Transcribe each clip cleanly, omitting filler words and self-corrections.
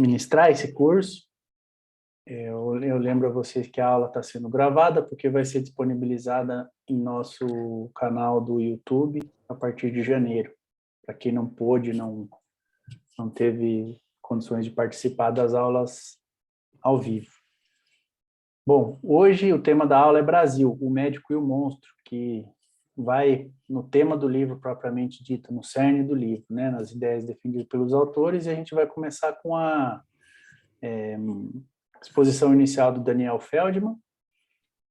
ministrar esse curso. Eu lembro a vocês que a aula está sendo gravada, porque vai ser disponibilizada em nosso canal do YouTube a partir de janeiro. Para quem não pôde, não teve condições de participar das aulas ao vivo. Bom, hoje o tema da aula é Brasil, o médico e o monstro, que vai no tema do livro propriamente dito, no cerne do livro, né, nas ideias defendidas pelos autores, e a gente vai começar com a exposição inicial do Daniel Feldman,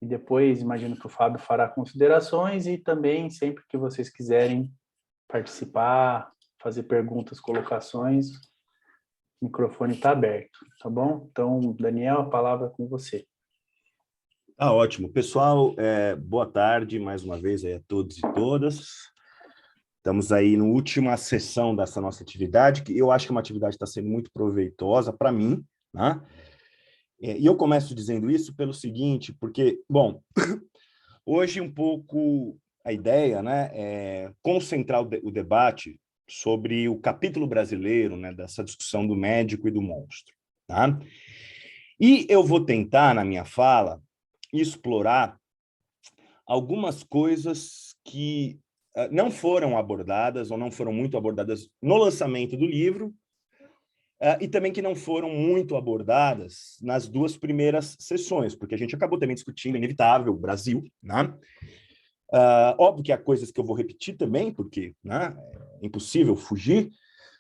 e depois imagino que o Fábio fará considerações, e também sempre que vocês quiserem participar, fazer perguntas, colocações, o microfone está aberto, tá bom? Então, Daniel, a palavra é com você. Ótimo. Pessoal, boa tarde mais uma vez aí a todos e todas. Estamos aí na última sessão dessa nossa atividade, que eu acho que é uma atividade que está sendo muito proveitosa para mim, né? E eu começo dizendo isso pelo seguinte, porque, bom, hoje um pouco a ideia, né, é concentrar o debate sobre o capítulo brasileiro, né, dessa discussão do médico e do monstro, tá? E eu vou tentar, na minha fala, explorar algumas coisas que não foram abordadas ou não foram muito abordadas no lançamento do livro e também que não foram muito abordadas nas duas primeiras sessões, porque a gente acabou também discutindo, é inevitável, o Brasil, né? Óbvio que há coisas que eu vou repetir também, porque, né, é impossível fugir,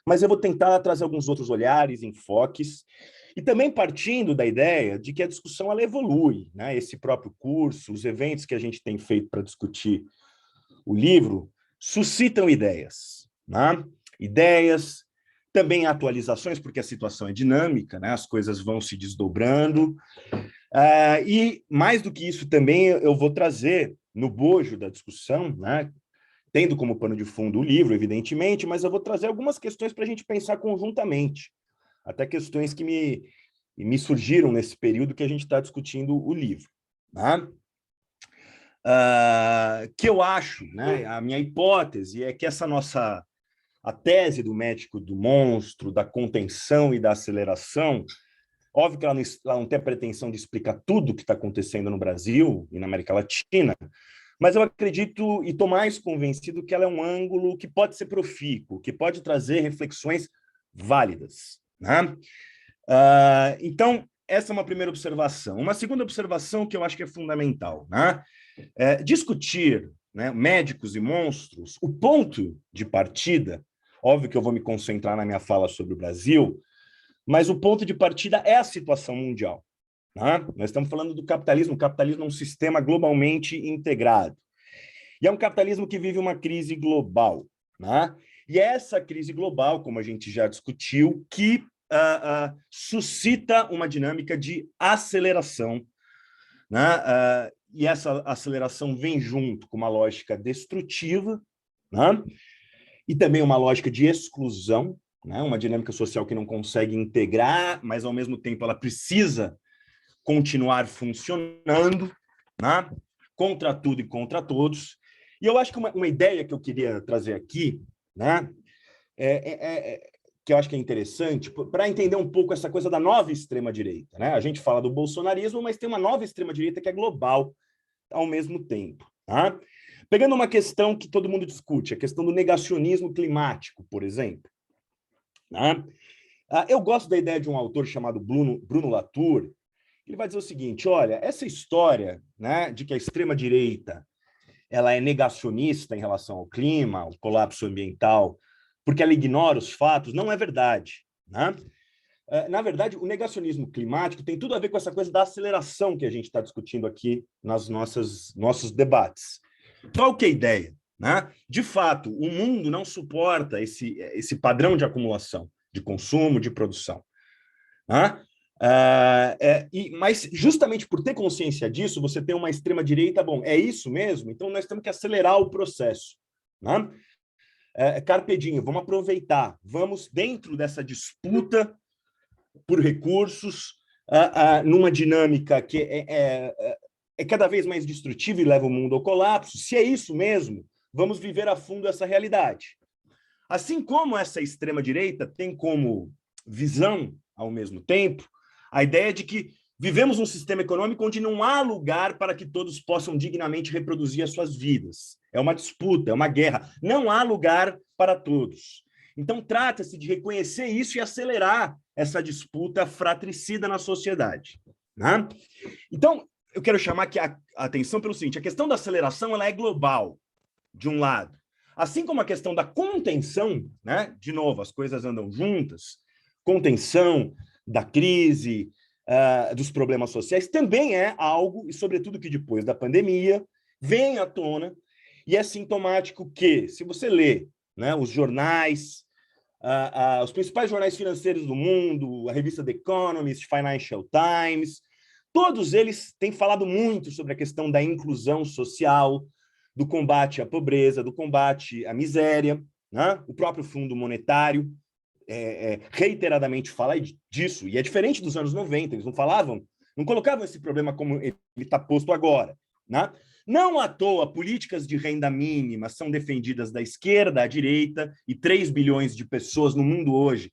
mas eu vou tentar trazer alguns outros olhares, enfoques, e também partindo da ideia de que a discussão ela evolui, né? Esse próprio curso, os eventos que a gente tem feito para discutir o livro, suscitam ideias, né? Ideias, também atualizações, porque a situação é dinâmica, né? As coisas vão se desdobrando, e mais do que isso também eu vou trazer no bojo da discussão, né? Tendo como pano de fundo o livro, evidentemente, mas eu vou trazer algumas questões para a gente pensar conjuntamente, até questões que me surgiram nesse período que a gente está discutindo o livro, né? Que eu acho, né, a minha hipótese é que a tese do médico do monstro, da contenção e da aceleração, óbvio que ela não tem a pretensão de explicar tudo o que está acontecendo no Brasil e na América Latina, mas eu acredito e estou mais convencido que ela é um ângulo que pode ser profícuo, que pode trazer reflexões válidas, né? Então, essa é uma primeira observação. Uma segunda observação que eu acho que é fundamental, né? Discutir, né, médicos e monstros, o ponto de partida, óbvio que eu vou me concentrar na minha fala sobre o Brasil, mas o ponto de partida é a situação mundial. Né? Nós estamos falando do capitalismo. O capitalismo é um sistema globalmente integrado. E é um capitalismo que vive uma crise global. Né? E é essa crise global, como a gente já discutiu, que suscita uma dinâmica de aceleração. Né? E essa aceleração vem junto com uma lógica destrutiva, né? E também uma lógica de exclusão, né? Uma dinâmica social que não consegue integrar, mas, ao mesmo tempo, ela precisa continuar funcionando, né? Contra tudo e contra todos. E eu acho que uma ideia que eu queria trazer aqui, né? Que eu acho que é interessante, para entender um pouco essa coisa da nova extrema-direita, né? A gente fala do bolsonarismo, mas tem uma nova extrema-direita que é global ao mesmo tempo, tá? Pegando uma questão que todo mundo discute, a questão do negacionismo climático, por exemplo. Né? Eu gosto da ideia de um autor chamado Bruno Latour. Ele vai dizer o seguinte, olha, essa história, né, de que a extrema-direita ela é negacionista em relação ao clima, ao colapso ambiental, porque ela ignora os fatos, não é verdade. Né? Na verdade, o negacionismo climático tem tudo a ver com essa coisa da aceleração que a gente está discutindo aqui nos nossos debates. Qual que é a ideia? Né? De fato, o mundo não suporta esse padrão de acumulação, de consumo, de produção. Né? Mas justamente por ter consciência disso, você tem uma extrema-direita, bom, é isso mesmo? Então nós temos que acelerar o processo. Né? Carpe diem, vamos aproveitar, vamos dentro dessa disputa por recursos, numa dinâmica que é cada vez mais destrutiva e leva o mundo ao colapso. Se é isso mesmo, vamos viver a fundo essa realidade. Assim como essa extrema-direita tem como visão, ao mesmo tempo, a ideia de que vivemos um sistema econômico onde não há lugar para que todos possam dignamente reproduzir as suas vidas. É uma disputa, é uma guerra. Não há lugar para todos. Então, trata-se de reconhecer isso e acelerar essa disputa fratricida na sociedade, né? Então, eu quero chamar aqui a atenção pelo seguinte: a questão da aceleração ela é global, de um lado. Assim como a questão da contenção, né? De novo, as coisas andam juntas, contenção da crise, dos problemas sociais, também é algo, e sobretudo que depois da pandemia, vem à tona, e é sintomático que, se você lê, né, os jornais, os principais jornais financeiros do mundo, a revista The Economist, Financial Times, todos eles têm falado muito sobre a questão da inclusão social, do combate à pobreza, do combate à miséria, né? O próprio Fundo Monetário reiteradamente fala disso, e é diferente dos anos 90, eles não falavam, não colocavam esse problema como ele está posto agora, né? Não à toa, políticas de renda mínima são defendidas da esquerda à direita, e 3 bilhões de pessoas no mundo hoje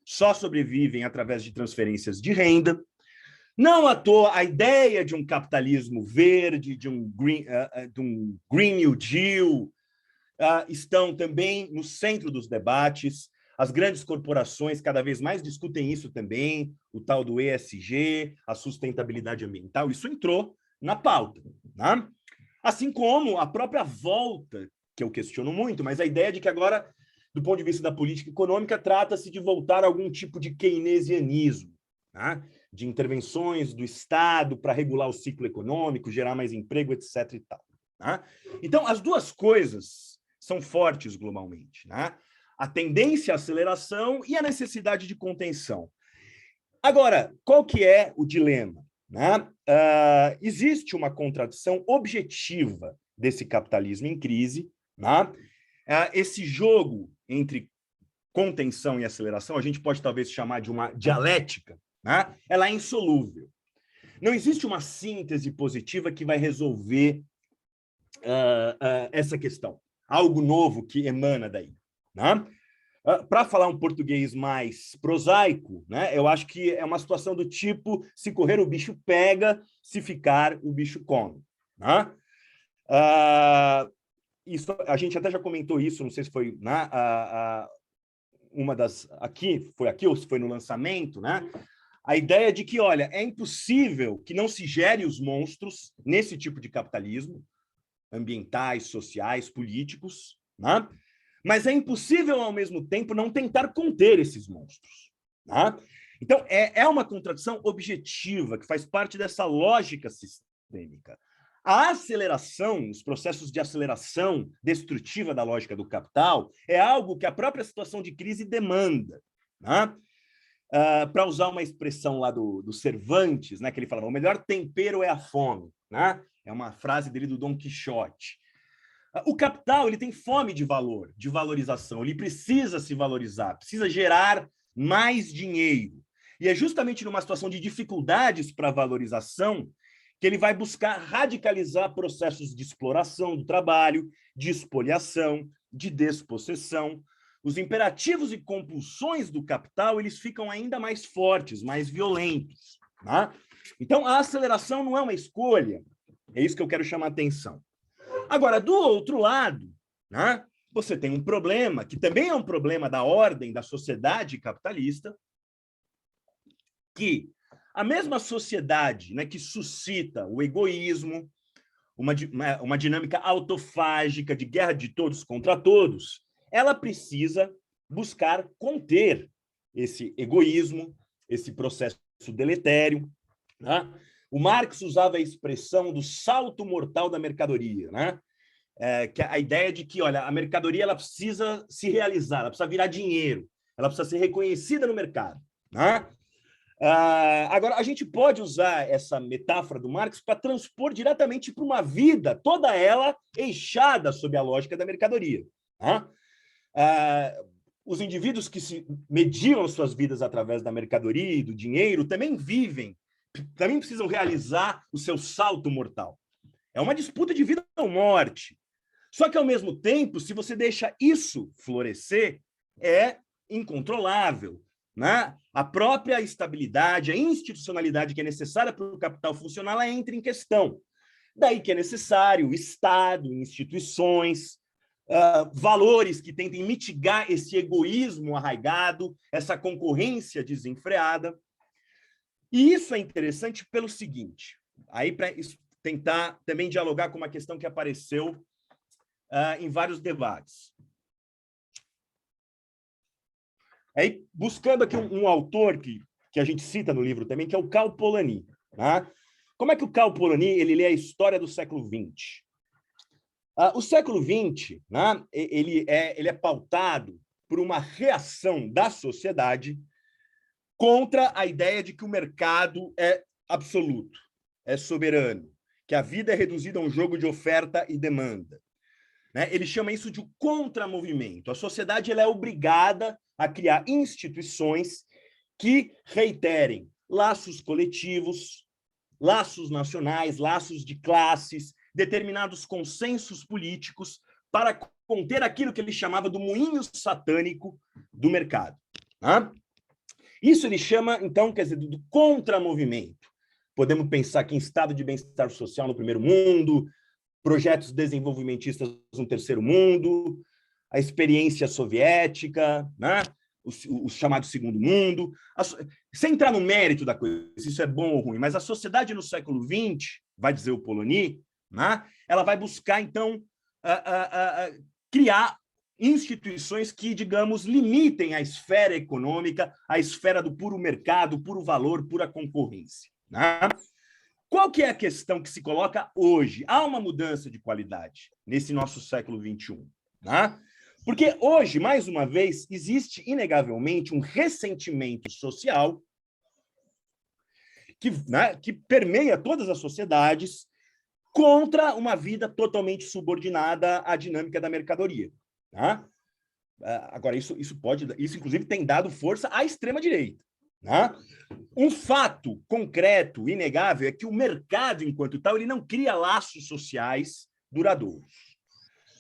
só sobrevivem através de transferências de renda. Não à toa, a ideia de um capitalismo verde, de um Green New Deal, estão também no centro dos debates. As grandes corporações cada vez mais discutem isso também, o tal do ESG, a sustentabilidade ambiental, isso entrou na pauta, né? Assim como a própria volta, que eu questiono muito, mas a ideia de que agora, do ponto de vista da política econômica, trata-se de voltar a algum tipo de keynesianismo, né? De intervenções do Estado para regular o ciclo econômico, gerar mais emprego, etc. e tal, né? Então, as duas coisas são fortes globalmente, né? A tendência à aceleração e a necessidade de contenção. Agora, qual que é o dilema, né? Existe uma contradição objetiva desse capitalismo em crise, né? Esse jogo entre contenção e aceleração, a gente pode talvez chamar de uma dialética, né? Ela é insolúvel. Não existe uma síntese positiva que vai resolver essa questão. Algo novo que emana daí, né? Para falar um português mais prosaico, né, eu acho que é uma situação do tipo: se correr o bicho pega, se ficar o bicho come, né? Isso, a gente até já comentou isso, não sei se foi uma das foi aqui ou se foi no lançamento, né? A ideia de que, olha, é impossível que não se gere os monstros nesse tipo de capitalismo, ambientais, sociais, políticos, né? Mas é impossível, ao mesmo tempo, não tentar conter esses monstros, né? Então, é uma contradição objetiva que faz parte dessa lógica sistêmica. A aceleração, os processos de aceleração destrutiva da lógica do capital, é algo que a própria situação de crise demanda, né? Para usar uma expressão lá do Cervantes, né, que ele falava: o melhor tempero é a fome, né? É uma frase dele do Dom Quixote. O capital ele tem fome de valor, de valorização, ele precisa se valorizar, precisa gerar mais dinheiro. E é justamente numa situação de dificuldades para a valorização que ele vai buscar radicalizar processos de exploração do trabalho, de espoliação, de despossessão. Os imperativos e compulsões do capital eles ficam ainda mais fortes, mais violentos, né? Então, a aceleração não é uma escolha, é isso que eu quero chamar a atenção. Agora, do outro lado, né, você tem um problema, que também é um problema da ordem da sociedade capitalista, que a mesma sociedade, né, que suscita o egoísmo, uma dinâmica autofágica de guerra de todos contra todos, ela precisa buscar conter esse egoísmo, esse processo deletério, né? O Marx usava a expressão do salto mortal da mercadoria, né? Que é a ideia de que, olha, a mercadoria ela precisa se realizar, ela precisa virar dinheiro, ela precisa ser reconhecida no mercado, né? Agora, a gente pode usar essa metáfora do Marx para transpor diretamente para uma vida, toda ela eixada sob a lógica da mercadoria, né? Os indivíduos que se mediam suas vidas através da mercadoria e do dinheiro também precisam realizar o seu salto mortal. É uma disputa de vida ou morte. Só que, ao mesmo tempo, se você deixa isso florescer, é incontrolável. né, a própria estabilidade, a institucionalidade que é necessária para o capital funcionar, ela entra em questão. Daí que é necessário o Estado, instituições, valores que tentem mitigar esse egoísmo arraigado, essa concorrência desenfreada. E isso é interessante pelo seguinte, aí para tentar também dialogar com uma questão que apareceu em vários debates. Aí, buscando aqui um autor que a gente cita no livro também, que é o Karl Polanyi. Tá? Como é que o Karl Polanyi ele lê a história do século XX? O século XX, né, ele é pautado por uma reação da sociedade contra a ideia de que o mercado é absoluto, é soberano, que a vida é reduzida a um jogo de oferta e demanda. Né? Ele chama isso de contramovimento. A sociedade ela é obrigada a criar instituições que reiterem laços coletivos, laços nacionais, laços de classes, determinados consensos políticos para conter aquilo que ele chamava do moinho satânico do mercado. Tá? Isso ele chama, então, quer dizer, do contramovimento. Podemos pensar aqui em estado de bem-estar social no primeiro mundo, projetos desenvolvimentistas no terceiro mundo, a experiência soviética, né? o chamado segundo mundo. Sem entrar no mérito da coisa, se isso é bom ou ruim, mas a sociedade no século XX, vai dizer o Polanyi, né? Ela vai buscar, então, criar instituições que, digamos, limitem a esfera econômica, a esfera do puro mercado, puro valor, pura concorrência. Né? Qual que é a questão que se coloca hoje? Há uma mudança de qualidade nesse nosso século XXI. Né? Porque hoje, mais uma vez, existe, inegavelmente, um ressentimento social que permeia todas as sociedades contra uma vida totalmente subordinada à dinâmica da mercadoria. Tá? Agora, isso inclusive tem dado força à extrema-direita. Tá? Um fato concreto, inegável, é que o mercado, enquanto tal, ele não cria laços sociais duradouros.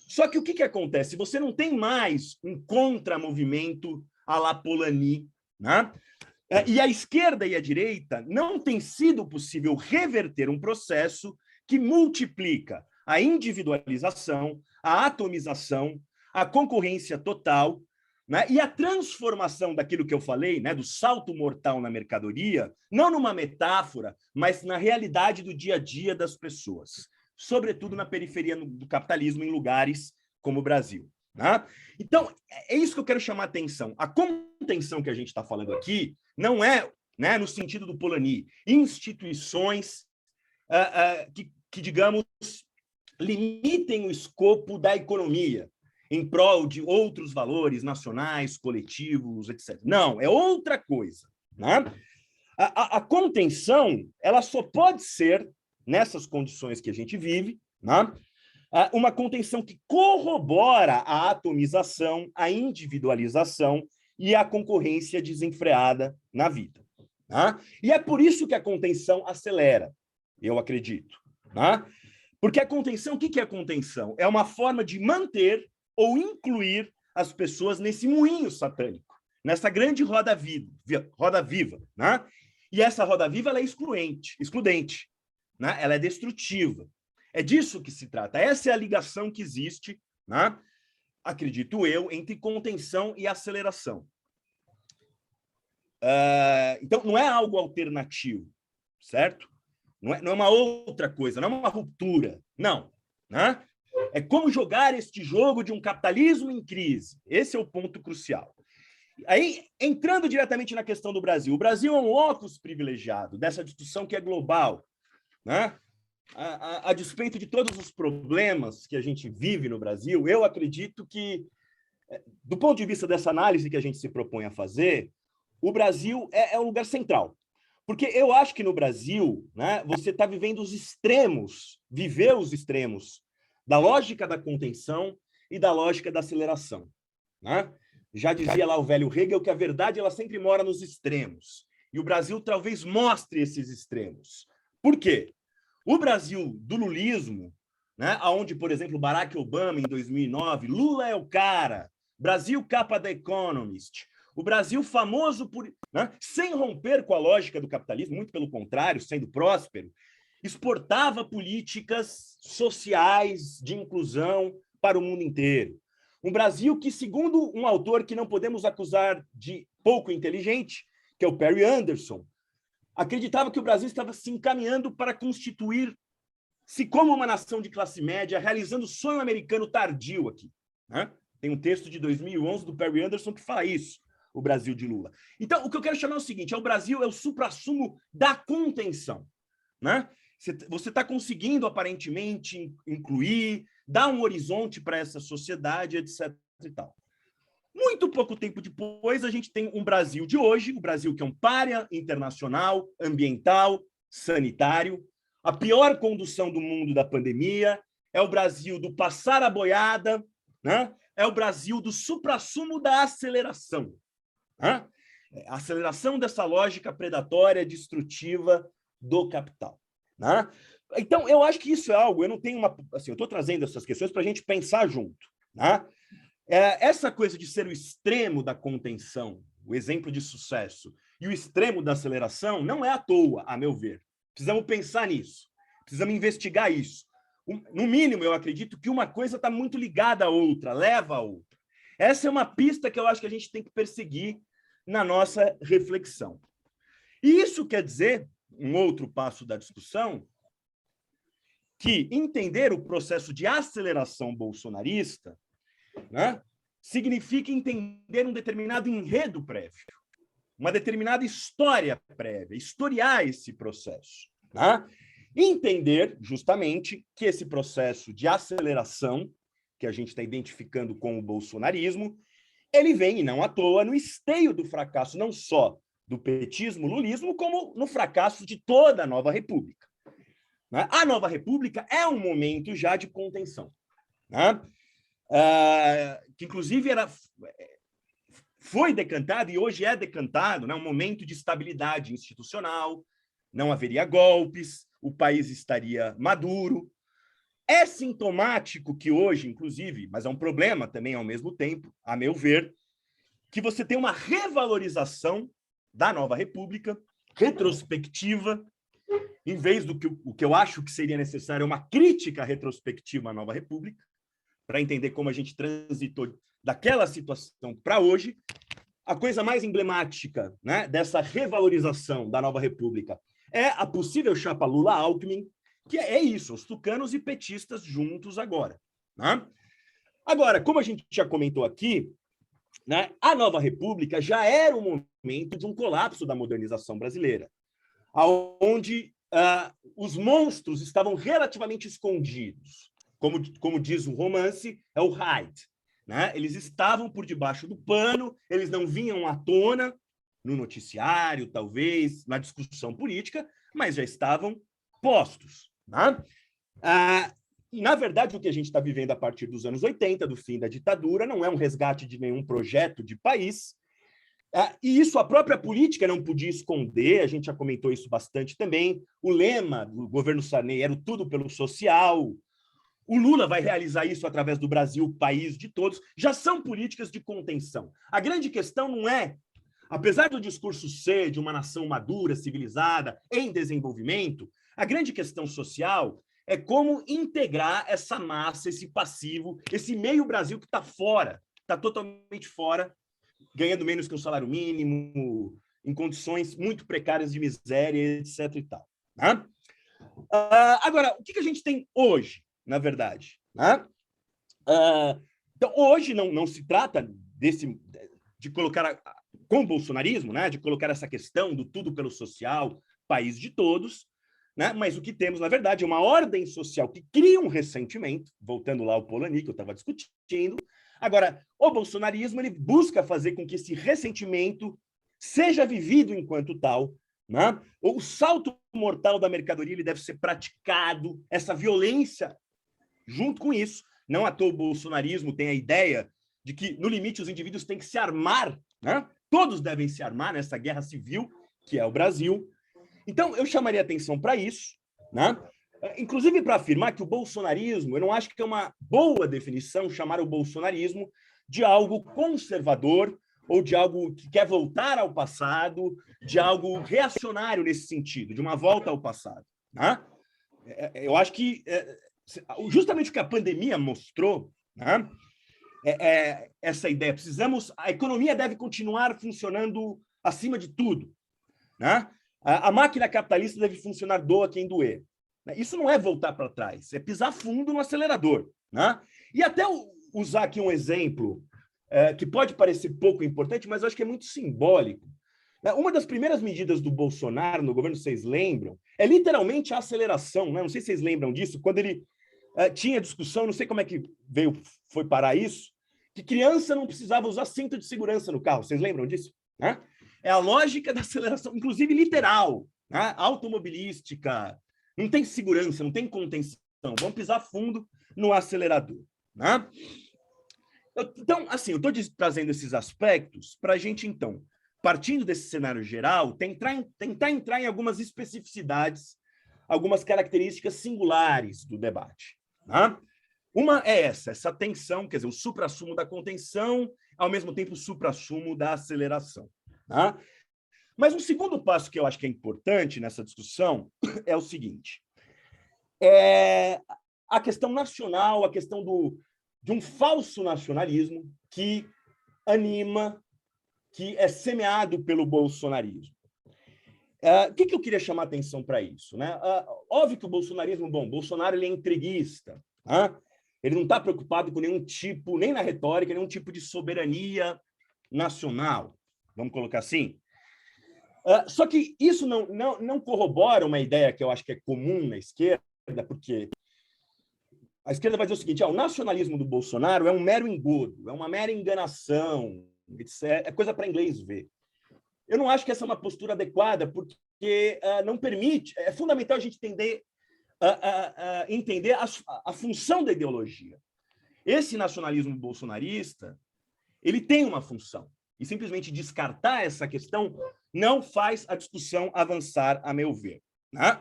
Só que o que acontece? Você não tem mais um contramovimento à la Polanyi, né? E a esquerda e a direita não tem sido possível reverter um processo que multiplica a individualização, a atomização, a concorrência total, né? E a transformação daquilo que eu falei, né, do salto mortal na mercadoria, não numa metáfora, mas na realidade do dia a dia das pessoas, sobretudo na periferia do capitalismo, em lugares como o Brasil. Né? Então, é isso que eu quero chamar a atenção. A contenção que a gente está falando aqui não é, né, no sentido do Polanyi, instituições que, digamos, limitem o escopo da economia em prol de outros valores nacionais, coletivos, etc. Não, é outra coisa. Né? A contenção, ela só pode ser, nessas condições que a gente vive, né, uma contenção que corrobora a atomização, a individualização e a concorrência desenfreada na vida. Né? E é por isso que a contenção acelera, eu acredito. Né? Porque a contenção, o que é a contenção? É uma forma de manter ou incluir as pessoas nesse moinho satânico, nessa grande roda viva. Né? E essa roda viva ela é excludente, né? Ela é destrutiva. É disso que se trata. Essa é a ligação que existe, né? Acredito eu, entre contenção e aceleração. Então, não é algo alternativo, certo? Não é uma outra coisa, não é uma ruptura, não. Né? É como jogar este jogo de um capitalismo em crise. Esse é o ponto crucial. Aí, entrando diretamente na questão do Brasil, o Brasil é um locus privilegiado dessa discussão que é global. Né? A despeito de todos os problemas que a gente vive no Brasil, eu acredito que, do ponto de vista dessa análise que a gente se propõe a fazer, o Brasil é um lugar central. Porque eu acho que no Brasil, né, você está vivendo os extremos, viveu os extremos da lógica da contenção e da lógica da aceleração. Né? Já dizia lá o velho Hegel que a verdade ela sempre mora nos extremos. E o Brasil talvez mostre esses extremos. Por quê? O Brasil do lulismo, né, onde, por exemplo, Barack Obama, em 2009, Lula é o cara, Brasil capa da Economist, O Brasil famoso por, né, sem romper com a lógica do capitalismo, muito pelo contrário, sendo próspero, exportava políticas sociais de inclusão para o mundo inteiro. Um Brasil que, segundo um autor que não podemos acusar de pouco inteligente, que é o Perry Anderson, acreditava que o Brasil estava se encaminhando para constituir-se como uma nação de classe média, realizando o sonho americano tardio aqui, né? Tem um texto de 2011 do Perry Anderson que fala isso, o Brasil de Lula. Então, o que eu quero chamar é o seguinte, o Brasil é o suprassumo da contenção, né? Você está conseguindo, aparentemente, incluir, dar um horizonte para essa sociedade, etc. e tal. Muito pouco tempo depois, a gente tem um Brasil de hoje, o Brasil que é um pária internacional, ambiental, sanitário, a pior condução do mundo da pandemia, é o Brasil do passar a boiada, né? É o Brasil do suprassumo da aceleração, né? A aceleração dessa lógica predatória, destrutiva do capital, né? Então, eu acho que isso é algo, eu não tenho uma... Assim, eu estou trazendo essas questões para a gente pensar junto, né? Essa coisa de ser o extremo da contenção, o exemplo de sucesso, e o extremo da aceleração, não é à toa, a meu ver. Precisamos pensar nisso, precisamos investigar isso. No mínimo, eu acredito que uma coisa está muito ligada à outra, leva a outra. Essa é uma pista que eu acho que a gente tem que perseguir na nossa reflexão. E isso quer dizer, um outro passo da discussão, que entender o processo de aceleração bolsonarista, né, significa entender um determinado enredo prévio, uma determinada história prévia, historiar esse processo, né? Entender, justamente, que esse processo de aceleração, que a gente está identificando com o bolsonarismo, ele vem, e não à toa, no esteio do fracasso, não só do petismo, lulismo, como no fracasso de toda a nova república, né? A nova república é um momento já de contenção, né? Que, inclusive, foi decantado e hoje é decantado, né? Um momento de estabilidade institucional, não haveria golpes, o país estaria maduro. É sintomático que hoje, inclusive, mas é um problema também ao mesmo tempo, a meu ver, que você tem uma revalorização da nova república, retrospectiva, em vez do que o que eu acho que seria necessário, uma crítica retrospectiva à nova república, para entender como a gente transitou daquela situação para hoje. A coisa mais emblemática, né, dessa revalorização da nova república é a possível chapa Lula-Alckmin, que é isso, os tucanos e petistas juntos agora, né? Agora, como a gente já comentou aqui, né, a nova república já era o momento de um colapso da modernização brasileira, onde os monstros estavam relativamente escondidos. Como diz o romance, é o hide, né? Eles estavam por debaixo do pano, eles não vinham à tona no noticiário, talvez, na discussão política, mas já estavam postos, né? E, na verdade, o que a gente está vivendo a partir dos anos 80, do fim da ditadura, não é um resgate de nenhum projeto de país, e isso a própria política não podia esconder, a gente já comentou isso bastante também. O lema do governo Sarney era o tudo pelo social. O Lula vai realizar isso através do Brasil, país de todos. Já são políticas de contenção. A grande questão não é, apesar do discurso ser de uma nação madura, civilizada, em desenvolvimento, a grande questão social é como integrar essa massa, esse passivo, esse meio Brasil que está fora, está totalmente fora, ganhando menos que um salário mínimo, em condições muito precárias de miséria, etc. e tal, né? Agora, o que a gente tem hoje, na verdade, né? Então, hoje não se trata de colocar, com o bolsonarismo, né, de colocar essa questão do tudo pelo social, país de todos, né? Mas o que temos, na verdade, é uma ordem social que cria um ressentimento, voltando lá ao Polanyi, que eu estava discutindo. Agora, o bolsonarismo ele busca fazer com que esse ressentimento seja vivido enquanto tal, né? O salto mortal da mercadoria ele deve ser praticado, essa violência junto com isso. Não à toa o bolsonarismo tem a ideia de que, no limite, os indivíduos têm que se armar, né? Todos devem se armar nessa guerra civil, que é o Brasil. Então, eu chamaria atenção para isso, né? Inclusive para afirmar que o bolsonarismo, eu não acho que é uma boa definição chamar o bolsonarismo de algo conservador ou de algo que quer voltar ao passado, de algo reacionário nesse sentido, de uma volta ao passado. Né? Eu acho que justamente o que a pandemia mostrou, né, essa ideia. A economia deve continuar funcionando acima de tudo. Né? A máquina capitalista deve funcionar doa quem doer. Isso não é voltar para trás, é pisar fundo no acelerador. Né? E até usar aqui um exemplo que pode parecer pouco importante, mas eu acho que é muito simbólico. Uma das primeiras medidas do Bolsonaro no governo, vocês lembram, é literalmente a aceleração. Né? Não sei se vocês lembram disso, quando ele tinha discussão, não sei como é que foi parar isso, que criança não precisava usar cinto de segurança no carro. Vocês lembram disso? Né? É a lógica da aceleração, inclusive literal, né? Automobilística. Não tem segurança, não tem contenção. Vamos pisar fundo no acelerador. Né? Então, assim, eu estou trazendo esses aspectos para a gente, então, partindo desse cenário geral, tentar entrar em algumas especificidades, algumas características singulares do debate. Né? Uma é essa tensão, quer dizer, o suprassumo da contenção, ao mesmo tempo o suprassumo da aceleração. Né? Mas um segundo passo que eu acho que é importante nessa discussão é o seguinte: a questão nacional, a questão de um falso nacionalismo que anima, que é semeado pelo bolsonarismo. O que eu queria chamar a atenção para isso? Né? Óbvio que o bolsonarismo, Bolsonaro ele é entreguista, né? Ele não está preocupado com nenhum tipo, nem na retórica, nenhum tipo de soberania nacional, vamos colocar assim. Só que isso não corrobora uma ideia que eu acho que é comum na esquerda, porque a esquerda vai dizer o seguinte: o nacionalismo do Bolsonaro é um mero engodo, é uma mera enganação, é coisa para inglês ver. Eu não acho que essa é uma postura adequada, porque não permite, é fundamental a gente entender a função da ideologia. Esse nacionalismo bolsonarista, ele tem uma função, e simplesmente descartar essa questão não faz a discussão avançar, a meu ver. Né?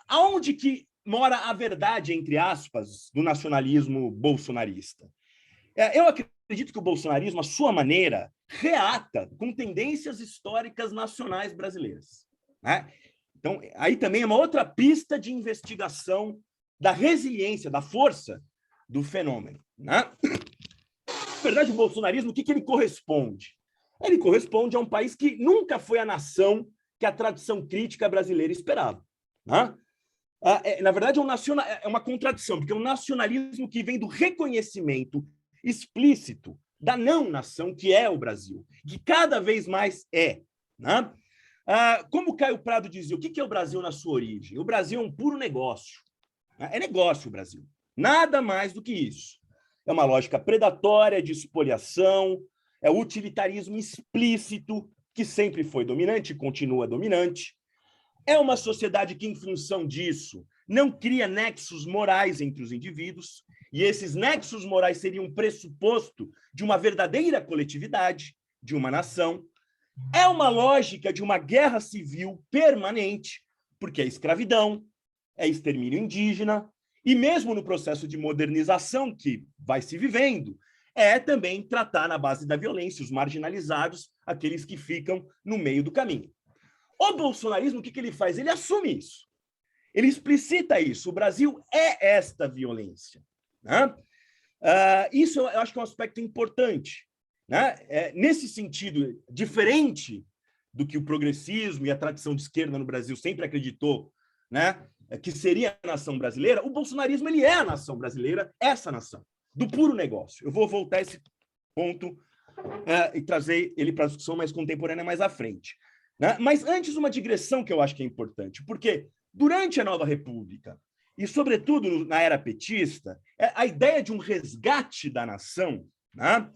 Aonde que mora a verdade, entre aspas, do nacionalismo bolsonarista? Eu acredito que o bolsonarismo, à sua maneira, reata com tendências históricas nacionais brasileiras. Né? Então, aí também é uma outra pista de investigação da resiliência, da força do fenômeno. Né? Na verdade, o bolsonarismo, o que ele corresponde? Ele corresponde a um país que nunca foi a nação que a tradição crítica brasileira esperava. Né? Na verdade, é uma contradição, porque é um nacionalismo que vem do reconhecimento explícito da não-nação que é o Brasil, que cada vez mais é. Né? Como Caio Prado dizia, o que é o Brasil na sua origem? O Brasil é um puro negócio. É negócio o Brasil. Nada mais do que isso. É uma lógica predatória de espoliação, é o utilitarismo explícito, que sempre foi dominante e continua dominante. É uma sociedade que, em função disso, não cria nexos morais entre os indivíduos, e esses nexos morais seriam um pressuposto de uma verdadeira coletividade, de uma nação. É uma lógica de uma guerra civil permanente, porque é escravidão, é extermínio indígena, e mesmo no processo de modernização que vai se vivendo, é também tratar na base da violência os marginalizados, aqueles que ficam no meio do caminho. O bolsonarismo, o que ele faz? Ele assume isso. Ele explicita isso. O Brasil é esta violência. Né? Isso eu acho que é um aspecto importante. Né? Nesse sentido, diferente do que o progressismo e a tradição de esquerda no Brasil sempre acreditou, né, que seria a nação brasileira, o bolsonarismo ele é a nação brasileira, essa nação, do puro negócio. Eu vou voltar a esse ponto e trazer ele para a discussão mais contemporânea mais à frente. Né? Mas antes, uma digressão que eu acho que é importante, porque durante a Nova República, e sobretudo na era petista, a ideia de um resgate da nação, né,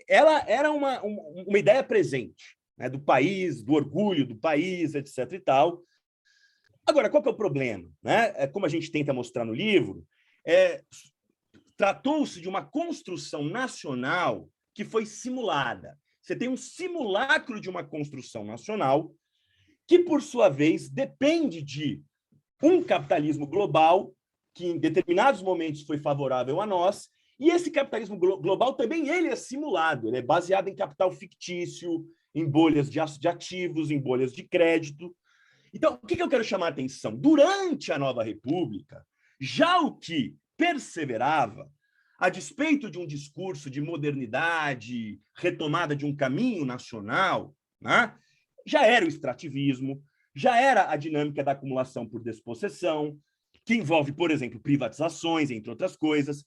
ela era uma ideia presente, né, do país, do orgulho do país, etc. e tal. Agora, qual que é o problema? Né? Como a gente tenta mostrar no livro, tratou-se de uma construção nacional que foi simulada. Você tem um simulacro de uma construção nacional que, por sua vez, depende de um capitalismo global que, em determinados momentos, foi favorável a nós E esse capitalismo global também ele é simulado, ele é baseado em capital fictício, em bolhas de ativos, em bolhas de crédito. Então, o que eu quero chamar a atenção? Durante a Nova República, já o que perseverava, a despeito de um discurso de modernidade, retomada de um caminho nacional, né, já era o extrativismo, já era a dinâmica da acumulação por despossessão, que envolve, por exemplo, privatizações, entre outras coisas.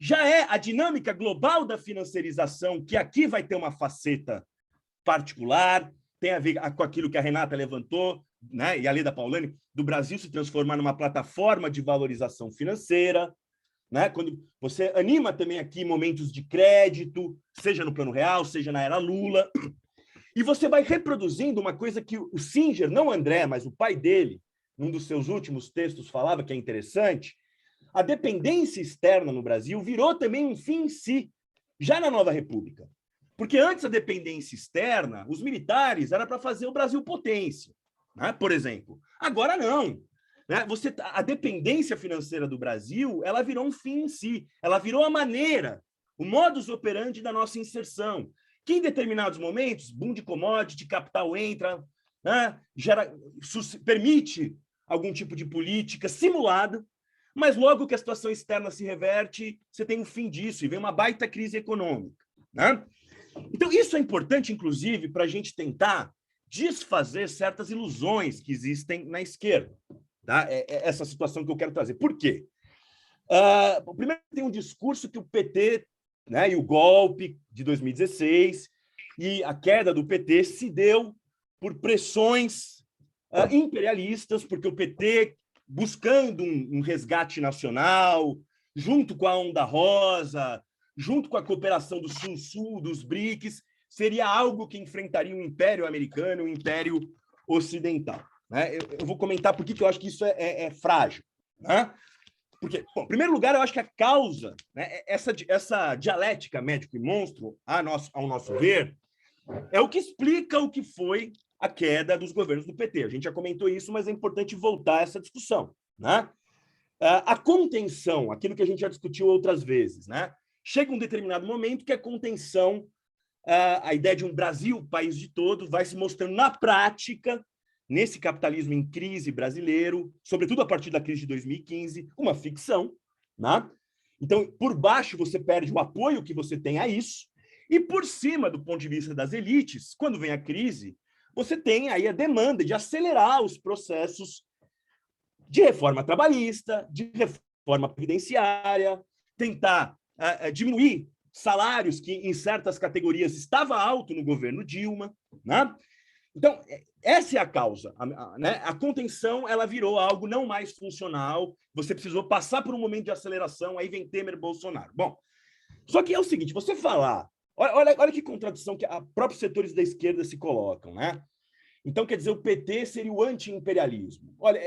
Já é a dinâmica global da financiarização, que aqui vai ter uma faceta particular, tem a ver com aquilo que a Renata levantou, né, e a Leda Paulani, do Brasil se transformar numa plataforma de valorização financeira, né, quando você anima também aqui momentos de crédito, seja no Plano Real, seja na era Lula, e você vai reproduzindo uma coisa que o Singer, não o André, mas o pai dele, num dos seus últimos textos falava que é interessante, a dependência externa no Brasil virou também um fim em si, já na Nova República. Porque antes da dependência externa, os militares era para fazer o Brasil potência, né? Por exemplo. Agora não. Né? A dependência financeira do Brasil ela virou um fim em si, ela virou a maneira, o modus operandi da nossa inserção, que em determinados momentos, boom de commodity, capital entra, né? Permite algum tipo de política simulada, mas logo que a situação externa se reverte, você tem um fim disso, e vem uma baita crise econômica. Né? Então, isso é importante, inclusive, para a gente tentar desfazer certas ilusões que existem na esquerda. Tá? É essa situação que eu quero trazer. Por quê? Primeiro, tem um discurso que o PT, né, e o golpe de 2016 e a queda do PT se deu por pressões imperialistas, porque o PT, buscando um resgate nacional, junto com a Onda Rosa, junto com a cooperação do Sul-Sul, dos BRICS, seria algo que enfrentaria o Império Americano e o Império Ocidental. Né? Eu vou comentar por que eu acho que isso é frágil. Né? Porque, bom, em primeiro lugar, eu acho que a causa, né, essa dialética médico e monstro, ao nosso ver, é o que explica o que foi a queda dos governos do PT. A gente já comentou isso, mas é importante voltar a essa discussão. Né? A contenção, aquilo que a gente já discutiu outras vezes, né? Chega um determinado momento que a contenção, a ideia de um Brasil, país de todos, vai se mostrando na prática, nesse capitalismo em crise brasileiro, sobretudo a partir da crise de 2015, uma ficção. Né? Então, por baixo, você perde o apoio que você tem a isso, e por cima, do ponto de vista das elites, quando vem a crise, você tem aí a demanda de acelerar os processos de reforma trabalhista, de reforma previdenciária, tentar diminuir salários que, em certas categorias, estava alto no governo Dilma. Né? Então, essa é a causa. Né? A contenção ela virou algo não mais funcional, você precisou passar por um momento de aceleração, aí vem Temer e Bolsonaro. Bom, só que é o seguinte, você falar... Olha que contradição que próprios setores da esquerda se colocam. Né? Então, quer dizer, o PT seria o anti-imperialismo. Olha,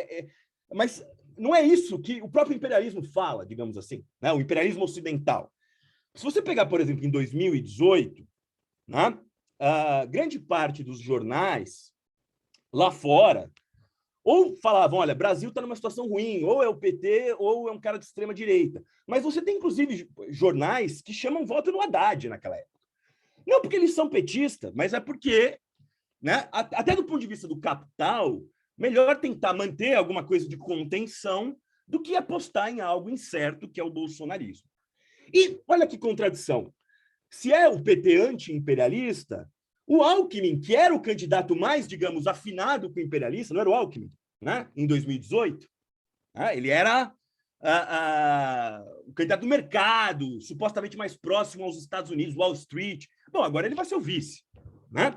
mas não é isso que o próprio imperialismo fala, digamos assim, né? O imperialismo ocidental. Se você pegar, por exemplo, em 2018, né, a grande parte dos jornais lá fora ou falavam, olha, Brasil está numa situação ruim, ou é o PT, ou é um cara de extrema-direita. Mas você tem, inclusive, jornais que chamam voto no Haddad naquela época. Não porque eles são petistas, mas é porque, né, até do ponto de vista do capital, melhor tentar manter alguma coisa de contenção do que apostar em algo incerto, que é o bolsonarismo. E olha que contradição. Se é o PT anti-imperialista, o Alckmin, que era o candidato mais, digamos, afinado com o imperialista, não era o Alckmin, né? Em 2018, né? Ele era o candidato do mercado, supostamente mais próximo aos Estados Unidos, Wall Street. Bom, agora ele vai ser o vice. Né?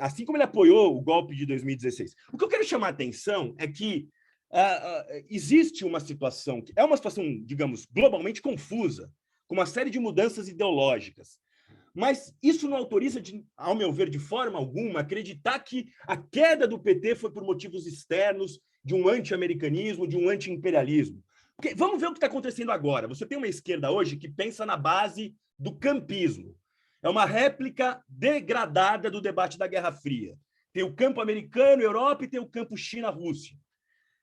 Assim como ele apoiou o golpe de 2016. O que eu quero chamar a atenção é que existe uma situação, que é uma situação, digamos, globalmente confusa, com uma série de mudanças ideológicas. Mas isso não autoriza, ao meu ver, de forma alguma, acreditar que a queda do PT foi por motivos externos, de um anti-americanismo, de um anti-imperialismo. Porque vamos ver o que está acontecendo agora. Você tem uma esquerda hoje que pensa na base do campismo. É uma réplica degradada do debate da Guerra Fria. Tem o campo americano, Europa, e tem o campo China-Rússia.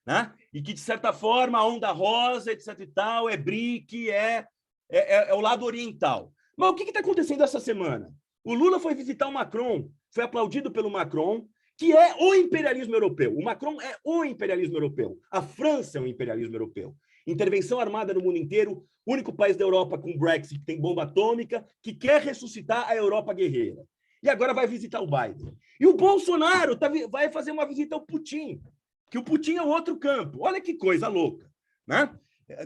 Né? E que, de certa forma, a onda rosa, etc. e tal, é BRIC, é é o lado oriental. Mas o que está acontecendo essa semana? O Lula foi visitar o Macron, foi aplaudido pelo Macron, que é o imperialismo europeu. O Macron é o imperialismo europeu. A França é o imperialismo europeu. Intervenção armada no mundo inteiro, único país da Europa com Brexit que tem bomba atômica, que quer ressuscitar a Europa guerreira. E agora vai visitar o Biden. E o Bolsonaro vai fazer uma visita ao Putin, que o Putin é o outro campo. Olha que coisa louca, né?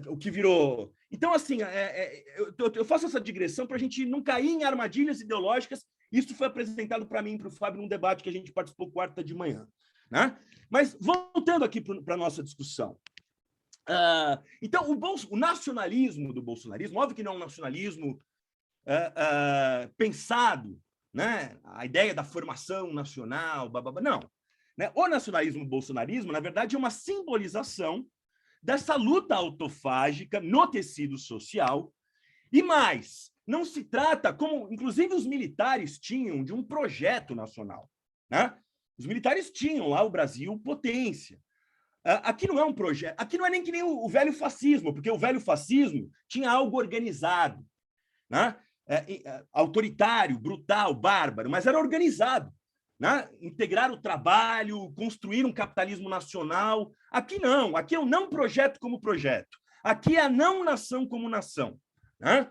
O que virou... Então, assim, eu faço essa digressão para a gente não cair em armadilhas ideológicas. Isso foi apresentado para mim e para o Fábio num debate que a gente participou quarta de manhã, né? Mas, voltando aqui para a nossa discussão. Então, o nacionalismo do bolsonarismo, óbvio que não é um nacionalismo pensado, né? A ideia da formação nacional, não. Né? O nacionalismo bolsonarismo, na verdade, é uma simbolização dessa luta autofágica no tecido social. E mais, não se trata, como inclusive os militares tinham, de um projeto nacional, né? Os militares tinham lá o Brasil potência. Aqui não é um projeto, aqui não é nem que nem o velho fascismo, porque o velho fascismo tinha algo organizado, né? Autoritário, brutal, bárbaro, mas era organizado. Né? Integrar o trabalho, construir um capitalismo nacional. Aqui não, aqui é o não projeto como projeto. Aqui é a não nação como nação. Né?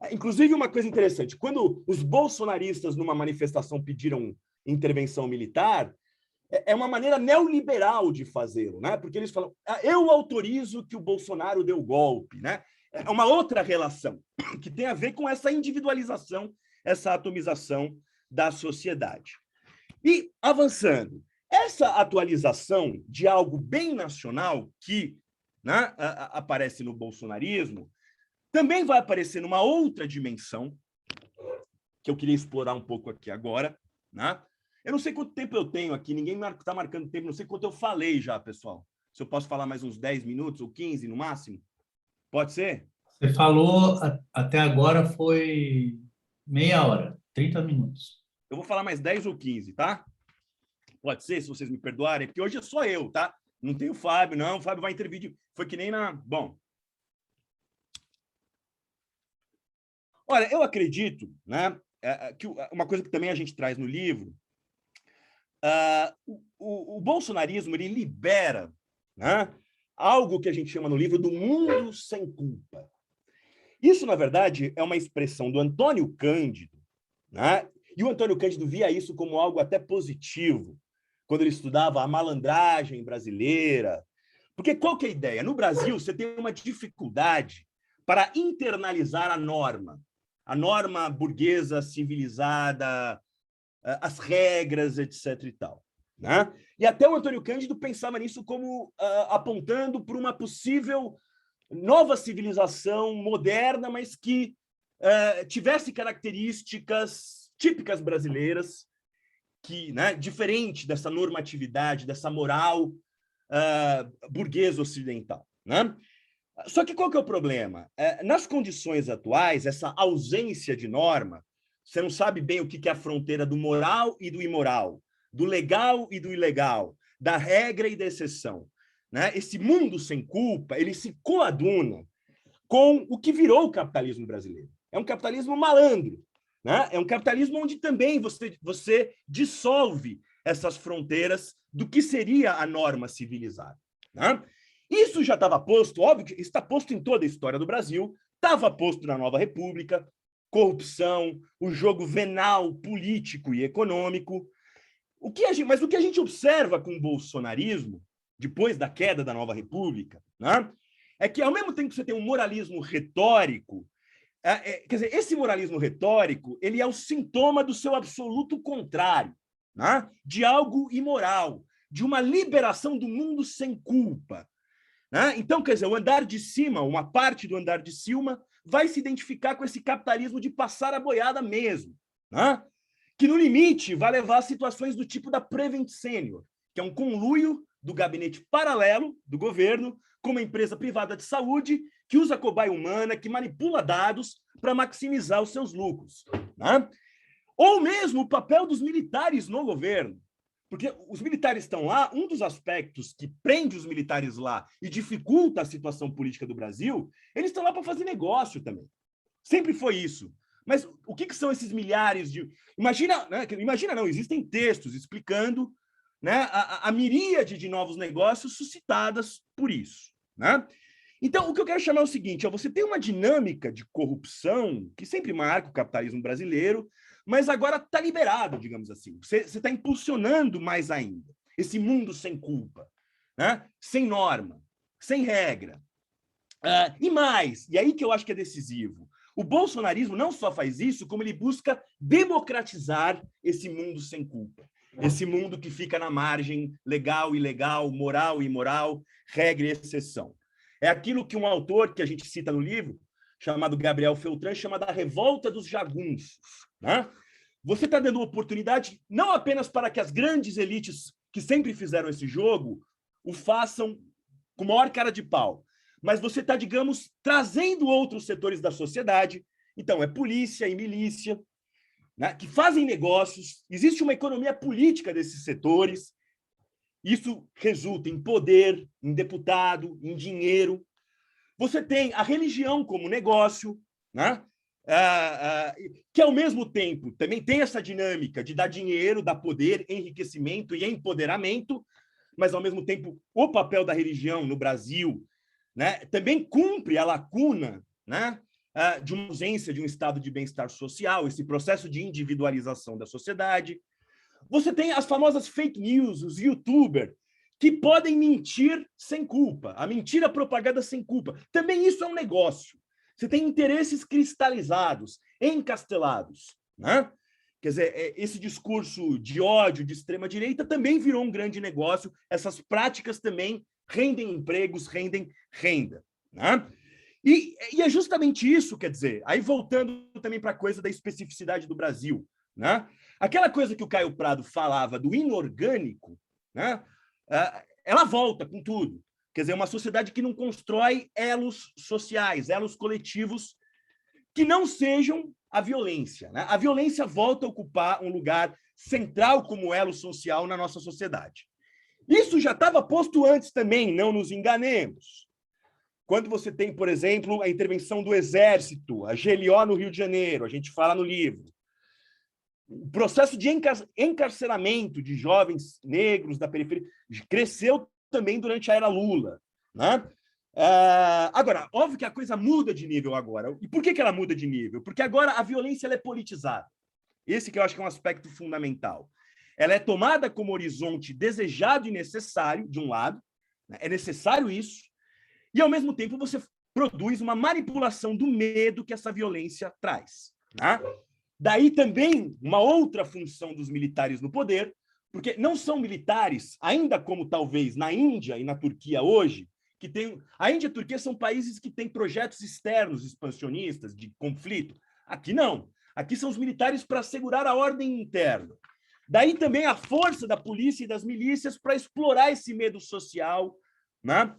Inclusive, uma coisa interessante, quando os bolsonaristas, numa manifestação, pediram intervenção militar, é uma maneira neoliberal de fazê-lo, né? Porque eles falam, eu autorizo que o Bolsonaro dê o golpe. Né? É uma outra relação que tem a ver com essa individualização, essa atomização da sociedade. E, avançando, essa atualização de algo bem nacional que, né, aparece no bolsonarismo, também vai aparecer numa outra dimensão, que eu queria explorar um pouco aqui agora. Né? Eu não sei quanto tempo eu tenho aqui, ninguém está marcando tempo, não sei quanto eu falei já, pessoal. Se eu posso falar mais uns 10 minutos ou 15 no máximo? Pode ser? Você falou até agora foi meia hora, 30 minutos. Eu vou falar mais 10 ou 15, tá? Pode ser, se vocês me perdoarem, porque hoje é só eu, tá? Não tem o Fábio, não. O Fábio vai intervir. Foi que nem na... Bom. Olha, eu acredito, né, que uma coisa que também a gente traz no livro, o bolsonarismo, ele libera, né, algo que a gente chama no livro do mundo sem culpa. Isso, na verdade, é uma expressão do Antônio Cândido, né? E o Antônio Cândido via isso como algo até positivo, quando ele estudava a malandragem brasileira. Porque qual que é a ideia? No Brasil, você tem uma dificuldade para internalizar a norma burguesa, civilizada, as regras, etc. e tal. Né? E até o Antônio Cândido pensava nisso como apontando para uma possível nova civilização moderna, mas que tivesse características típicas brasileiras, que, né, diferente dessa normatividade, dessa moral burguesa ocidental. Né? Só que qual que é o problema? Nas condições atuais, essa ausência de norma, você não sabe bem o que é a fronteira do moral e do imoral, do legal e do ilegal, da regra e da exceção. Né? Esse mundo sem culpa, ele se coaduna com o que virou o capitalismo brasileiro. É um capitalismo malandro. Né? É um capitalismo onde também você dissolve essas fronteiras do que seria a norma civilizada. Né? Isso já estava posto, óbvio que está posto em toda a história do Brasil, estava posto na Nova República, corrupção, o jogo venal político e econômico. Mas o que a gente observa com o bolsonarismo, depois da queda da Nova República, né, é que, ao mesmo tempo que você tem um moralismo retórico, quer dizer, esse moralismo retórico, ele é o sintoma do seu absoluto contrário, né, de algo imoral, de uma liberação do mundo sem culpa. Né? Então, quer dizer, o andar de cima, uma parte do andar de cima, vai se identificar com esse capitalismo de passar a boiada mesmo, né? Que, no limite, vai levar a situações do tipo da Prevent Senior, que é um conluio do gabinete paralelo do governo com uma empresa privada de saúde que usa cobaia humana, que manipula dados para maximizar os seus lucros. Né? Ou mesmo o papel dos militares no governo. Porque os militares estão lá, um dos aspectos que prende os militares lá e dificulta a situação política do Brasil, eles estão lá para fazer negócio também. Sempre foi isso. Mas o que são esses milhares de... Imagina, né? Imagina não, existem textos explicando, né, a miríade de novos negócios suscitadas por isso, né? Então, o que eu quero chamar é o seguinte, você tem uma dinâmica de corrupção que sempre marca o capitalismo brasileiro, mas agora está liberado, digamos assim. Você está impulsionando mais ainda esse mundo sem culpa, né? Sem norma, sem regra. E mais, e aí que eu acho que é decisivo, o bolsonarismo não só faz isso, como ele busca democratizar esse mundo sem culpa. Esse mundo que fica na margem legal, ilegal, moral, imoral, regra e exceção. É aquilo que um autor que a gente cita no livro, chamado Gabriel Feltran, chama da revolta dos jagunços, né? Você está dando oportunidade não apenas para que as grandes elites que sempre fizeram esse jogo o façam com maior cara de pau, mas você está, digamos, trazendo outros setores da sociedade. Então, é polícia e milícia, né, que fazem negócios, existe uma economia política desses setores, isso resulta em poder, em deputado, em dinheiro. Você tem a religião como negócio, né? Que, ao mesmo tempo, também tem essa dinâmica de dar dinheiro, dar poder, enriquecimento e empoderamento, mas, ao mesmo tempo, o papel da religião no Brasil, né, também cumpre a lacuna, né, de uma ausência de um estado de bem-estar social, esse processo de individualização da sociedade. Você tem as famosas fake news, os youtubers, que podem mentir sem culpa, a mentira propagada sem culpa. Também isso é um negócio. Você tem interesses cristalizados, encastelados, né? Quer dizer, esse discurso de ódio de extrema-direita também virou um grande negócio, essas práticas também rendem empregos, rendem renda, né? E é justamente isso, quer dizer, aí voltando também para a coisa da especificidade do Brasil, né? Aquela coisa que o Caio Prado falava do inorgânico, né? Ela volta com tudo. Quer dizer, uma sociedade que não constrói elos sociais, elos coletivos que não sejam a violência, né? A violência volta a ocupar um lugar central como elo social na nossa sociedade. Isso já estava posto antes também, não nos enganemos. Quando você tem, por exemplo, a intervenção do Exército, a GLO no Rio de Janeiro, a gente fala no livro, o processo de encarceramento de jovens negros da periferia cresceu também durante a era Lula, né? Agora, óbvio que a coisa muda de nível agora. E por que ela muda de nível? Porque agora a violência ela é politizada. Esse que eu acho que é um aspecto fundamental. Ela é tomada como horizonte desejado e necessário, de um lado, né? É necessário isso, e, ao mesmo tempo, você produz uma manipulação do medo que essa violência traz, né? Daí também uma outra função dos militares no poder, porque não são militares, ainda como talvez na Índia e na Turquia hoje, que tem... A Índia e a Turquia são países que têm projetos externos expansionistas de conflito. Aqui não. Aqui são os militares para assegurar a ordem interna. Daí também a força da polícia e das milícias para explorar esse medo social, né?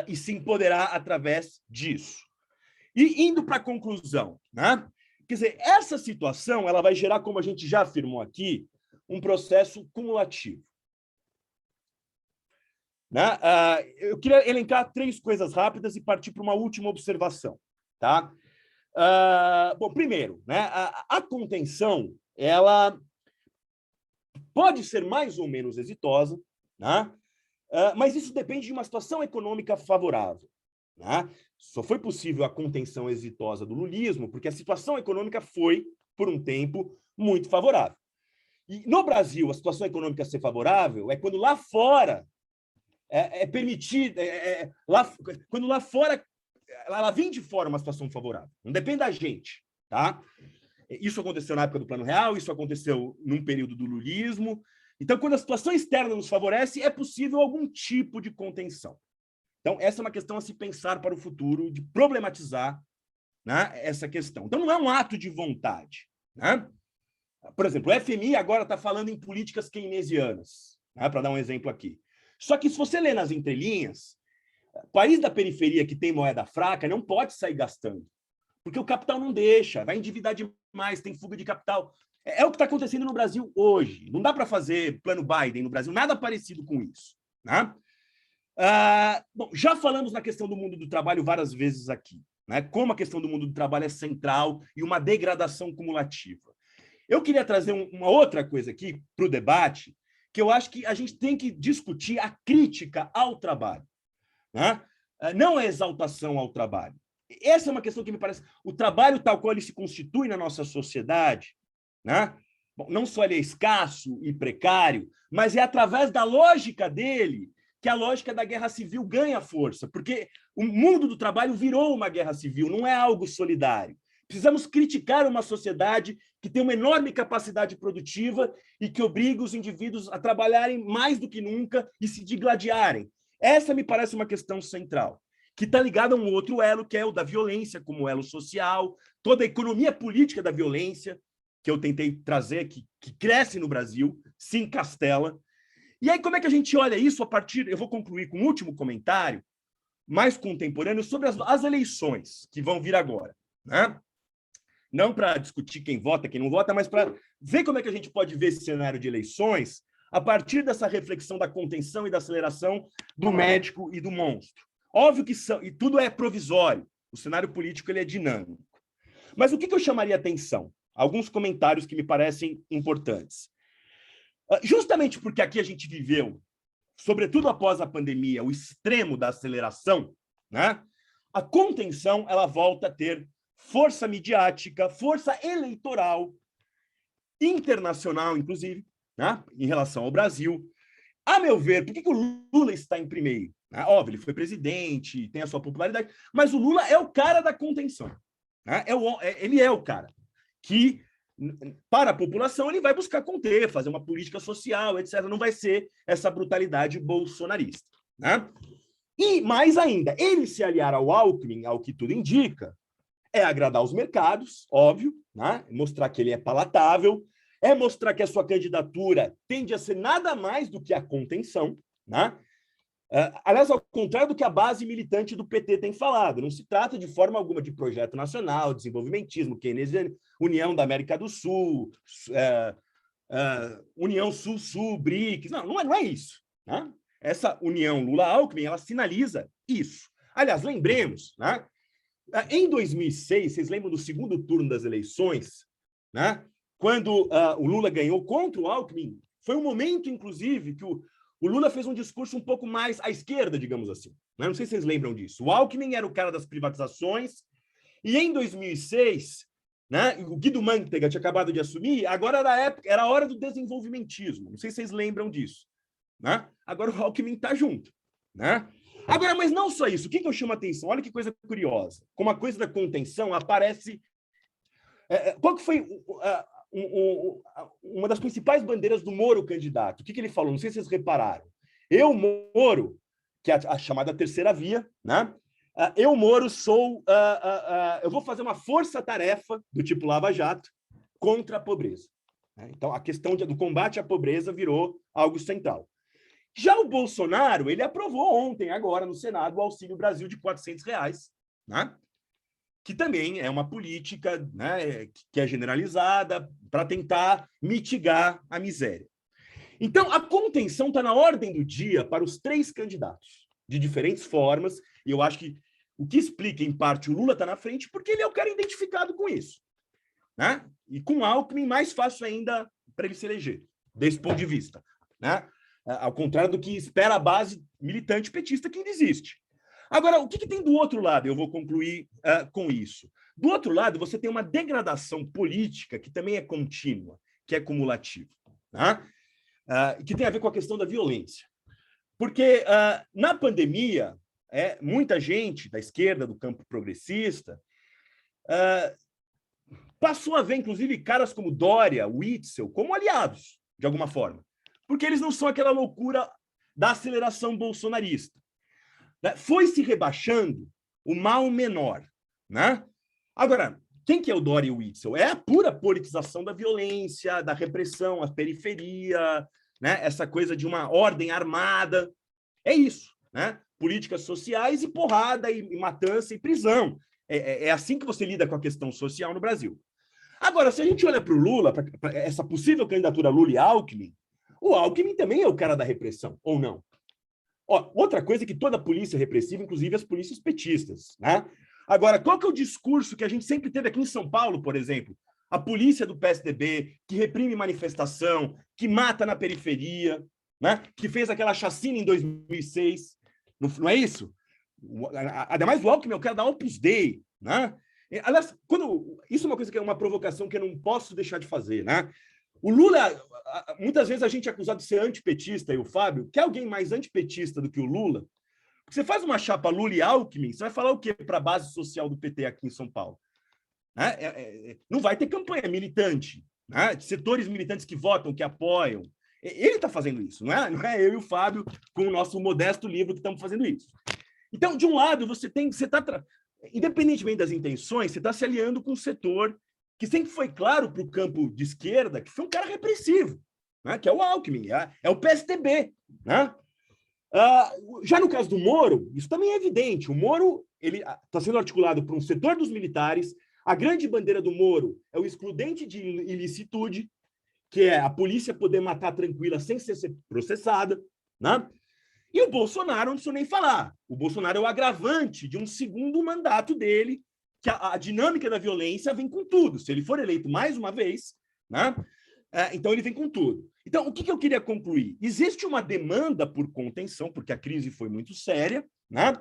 E se empoderar através disso. E indo para a conclusão, né? Quer dizer, essa situação ela vai gerar, como a gente já afirmou aqui, um processo cumulativo. Né? Eu queria elencar 3 coisas rápidas e partir para uma última observação. Tá? Bom, primeiro, né, a contenção ela pode ser mais ou menos exitosa, né? Mas isso depende de uma situação econômica favorável. Né? Só foi possível a contenção exitosa do lulismo porque a situação econômica foi, por um tempo, muito favorável. E no Brasil, a situação econômica ser favorável é quando lá fora é permitido, quando lá fora ela vem de fora uma situação favorável. Não depende da gente, tá? Isso aconteceu na época do Plano Real, isso aconteceu num período do lulismo. Então, quando a situação externa nos favorece, é possível algum tipo de contenção. Então, essa é uma questão a se pensar para o futuro, de problematizar, né, essa questão. Então, não é um ato de vontade. Né? Por exemplo, o FMI agora está falando em políticas keynesianas, né, para dar um exemplo aqui. Só que, se você lê nas entrelinhas, o país da periferia que tem moeda fraca não pode sair gastando, porque o capital não deixa, vai endividar demais, tem fuga de capital. É o que está acontecendo no Brasil hoje. Não dá para fazer plano Biden no Brasil, nada parecido com isso. Né? Bom, já falamos na questão do mundo do trabalho várias vezes aqui, né? Como a questão do mundo do trabalho é central e uma degradação cumulativa. Eu queria trazer uma outra coisa aqui para o debate, que eu acho que a gente tem que discutir a crítica ao trabalho, né? Não a exaltação ao trabalho. Essa é uma questão que me parece... O trabalho tal qual ele se constitui na nossa sociedade, né? Bom, não só ele é escasso e precário, mas é através da lógica dele que a lógica da guerra civil ganha força, porque o mundo do trabalho virou uma guerra civil, não é algo solidário. Precisamos criticar uma sociedade que tem uma enorme capacidade produtiva e que obriga os indivíduos a trabalharem mais do que nunca e se digladiarem. Essa me parece uma questão central, que está ligada a um outro elo, que é o da violência como elo social, toda a economia política da violência, que eu tentei trazer, que cresce no Brasil, se encastela. E aí, como é que a gente olha isso a partir... Eu vou concluir com um último comentário, mais contemporâneo, sobre as eleições que vão vir agora, né? Não para discutir quem vota, quem não vota, mas para ver como é que a gente pode ver esse cenário de eleições a partir dessa reflexão da contenção e da aceleração do médico e do monstro. Óbvio que e tudo é provisório, o cenário político ele é dinâmico. Mas o que eu chamaria atenção? Alguns comentários que me parecem importantes. Justamente porque aqui a gente viveu, sobretudo após a pandemia, o extremo da aceleração, né? A contenção ela volta a ter força midiática, força eleitoral, internacional, inclusive, né? Em relação ao Brasil. A meu ver, por que o Lula está em primeiro? Óbvio, ele foi presidente, tem a sua popularidade, mas o Lula é o cara da contenção. Né? Ele é o cara que, para a população, ele vai buscar conter, fazer uma política social, etc. Não vai ser essa brutalidade bolsonarista. Né? E, mais ainda, ele se aliar ao Alckmin, ao que tudo indica, é agradar os mercados, óbvio, né? Mostrar que ele é palatável, é mostrar que a sua candidatura tende a ser nada mais do que a contenção, né? Aliás, ao contrário do que a base militante do PT tem falado, não se trata de forma alguma de projeto nacional, desenvolvimentismo, keynesianismo, União da América do Sul, União Sul-Sul, BRICS, não é isso. Né? Essa união Lula-Alckmin, ela sinaliza isso. Aliás, lembremos, né? Em 2006, vocês lembram do segundo turno das eleições, né? Quando o Lula ganhou contra o Alckmin, foi um momento, inclusive, que o Lula fez um discurso um pouco mais à esquerda, digamos assim. Né? Não sei se vocês lembram disso. O Alckmin era o cara das privatizações, e em 2006, né, o Guido Mantega tinha acabado de assumir, agora era a hora do desenvolvimentismo. Não sei se vocês lembram disso. Né? Agora o Alckmin está junto. Né? Agora, mas não só isso. O que eu chamo a atenção? Olha que coisa curiosa. Como a coisa da contenção aparece... Qual que foi uma das principais bandeiras do Moro candidato? O que ele falou? Não sei se vocês repararam. Eu, Moro, que é a chamada terceira via, né? Eu, Moro, eu vou fazer uma força-tarefa do tipo Lava Jato contra a pobreza. Então, a questão do combate à pobreza virou algo central. Já o Bolsonaro, ele aprovou ontem, agora, no Senado, o Auxílio Brasil de R$400, né? Que também é uma política, né, que é generalizada para tentar mitigar a miséria. Então, a contenção está na ordem do dia para os três candidatos, de diferentes formas, e eu acho que o que explica, em parte, o Lula está na frente, porque ele é o cara identificado com isso. Né? E com o Alckmin, mais fácil ainda para ele se eleger, desse ponto de vista. Né? Ao contrário do que espera a base militante petista que ainda existe. Agora, o que tem do outro lado? Eu vou concluir com isso. Do outro lado, você tem uma degradação política que também é contínua, que é cumulativa, né? Que tem a ver com a questão da violência. Porque na pandemia, muita gente da esquerda, do campo progressista, passou a ver, inclusive, caras como Dória, Witzel, como aliados, de alguma forma. Porque eles não são aquela loucura da aceleração bolsonarista. Foi se rebaixando o mal menor. Né? Agora, quem que é o Dória e o Witzel? É a pura politização da violência, da repressão, a periferia, né? Essa coisa de uma ordem armada. É isso. Né? Políticas sociais e porrada, e matança e prisão. É assim que você lida com a questão social no Brasil. Agora, se a gente olha para o Lula, para essa possível candidatura Lula e Alckmin, o Alckmin também é o cara da repressão, ou não? Ó, outra coisa é que toda polícia é repressiva, inclusive as polícias petistas, né? Agora, qual que é o discurso que a gente sempre teve aqui em São Paulo, por exemplo? A polícia do PSDB, que reprime manifestação, que mata na periferia, né? Que fez aquela chacina em 2006. Não é isso? Ademais, o Alckmin é o cara da Opus Dei, né? Aliás, isso é uma coisa que é uma provocação que eu não posso deixar de fazer, né? O Lula, muitas vezes a gente é acusado de ser antipetista, e o Fábio, que é alguém mais antipetista do que o Lula. Você faz uma chapa Lula e Alckmin, você vai falar o quê para a base social do PT aqui em São Paulo? Não vai ter campanha militante, né? Setores militantes que votam, que apoiam. Ele está fazendo isso, não é eu e o Fábio, com o nosso modesto livro, que estamos fazendo isso. Então, de um lado, independentemente das intenções, você está se aliando com um setor que sempre foi claro para o campo de esquerda que foi um cara repressivo, né? Que é o Alckmin, é o PSDB. Né? Já no caso do Moro, isso também é evidente. O Moro está sendo articulado por um setor dos militares. A grande bandeira do Moro é o excludente de ilicitude, que é a polícia poder matar tranquila sem ser processada. Né? E o Bolsonaro, não preciso nem falar. O Bolsonaro é o agravante de um segundo mandato dele, que a dinâmica da violência vem com tudo. Se ele for eleito mais uma vez, né? Então ele vem com tudo. Então, o que eu queria concluir? Existe uma demanda por contenção, porque a crise foi muito séria, né?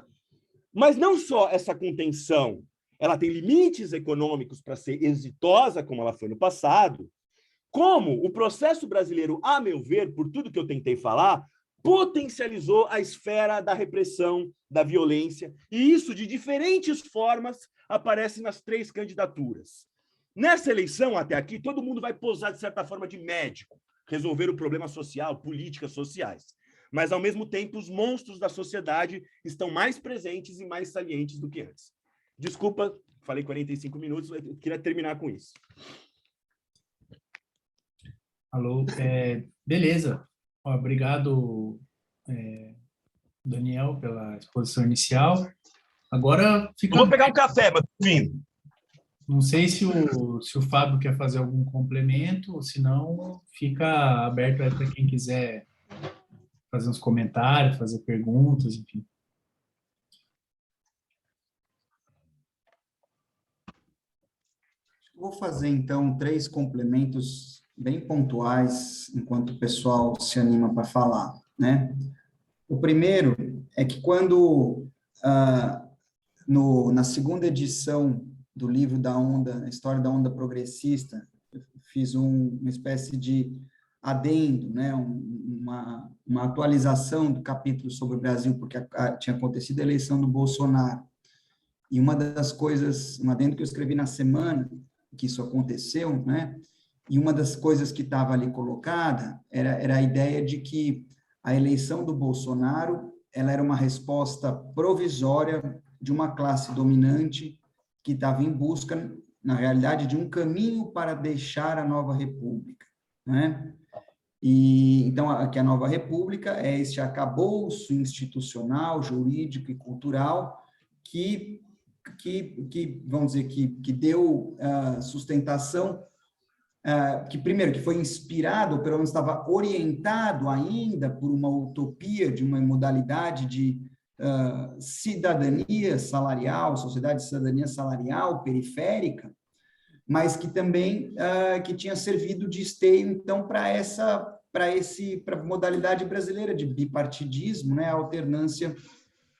Mas não só essa contenção, ela tem limites econômicos para ser exitosa, como ela foi no passado, como o processo brasileiro, a meu ver, por tudo que eu tentei falar, potencializou a esfera da repressão, da violência, e isso, de diferentes formas, aparece nas 3 candidaturas. Nessa eleição, até aqui, todo mundo vai posar, de certa forma, de médico, resolver o problema social, políticas sociais. Mas, ao mesmo tempo, os monstros da sociedade estão mais presentes e mais salientes do que antes. Desculpa, falei 45 minutos, eu queria terminar com isso. Alô, beleza. Obrigado, Daniel, pela exposição inicial. Agora fica... Eu vou pegar um café, mas enfim. Não sei se o Fábio quer fazer algum complemento, ou se não, fica aberto aí para quem quiser fazer uns comentários, fazer perguntas, enfim. Vou fazer, então, 3 complementos bem pontuais, enquanto o pessoal se anima para falar, né? O primeiro é que quando, na segunda edição do livro da Onda, a História da Onda Progressista, eu fiz uma espécie de adendo, né? uma atualização do capítulo sobre o Brasil, porque tinha acontecido a eleição do Bolsonaro. E uma das coisas, um adendo que eu escrevi na semana que isso aconteceu, né? E uma das coisas que estava ali colocada era a ideia de que a eleição do Bolsonaro ela era uma resposta provisória de uma classe dominante que estava em busca, na realidade, de um caminho para deixar a nova república, né? E então que a nova república é este arcabouço institucional, jurídico e cultural que vamos dizer, que deu sustentação, que primeiro, que foi inspirado, ou pelo menos estava orientado ainda por uma utopia de uma modalidade de cidadania salarial, sociedade de cidadania salarial periférica, mas que também que tinha servido de esteio, então, para a modalidade brasileira de bipartidismo, né, a alternância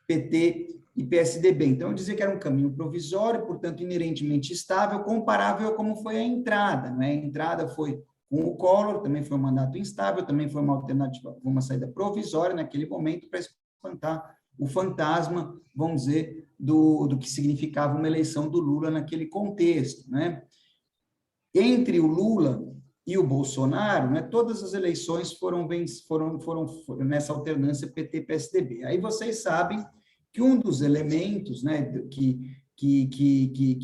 PT e PSDB. Então, eu dizia que era um caminho provisório, portanto, inerentemente estável, comparável a como foi a entrada. Né? A entrada foi com o Collor, também foi um mandato instável, também foi uma alternativa, uma saída provisória naquele momento para espantar o fantasma, vamos dizer, do que significava uma eleição do Lula naquele contexto. Né? Entre o Lula e o Bolsonaro, né, todas as eleições foram nessa alternância PT-PSDB. Aí vocês sabem que um dos elementos, né, que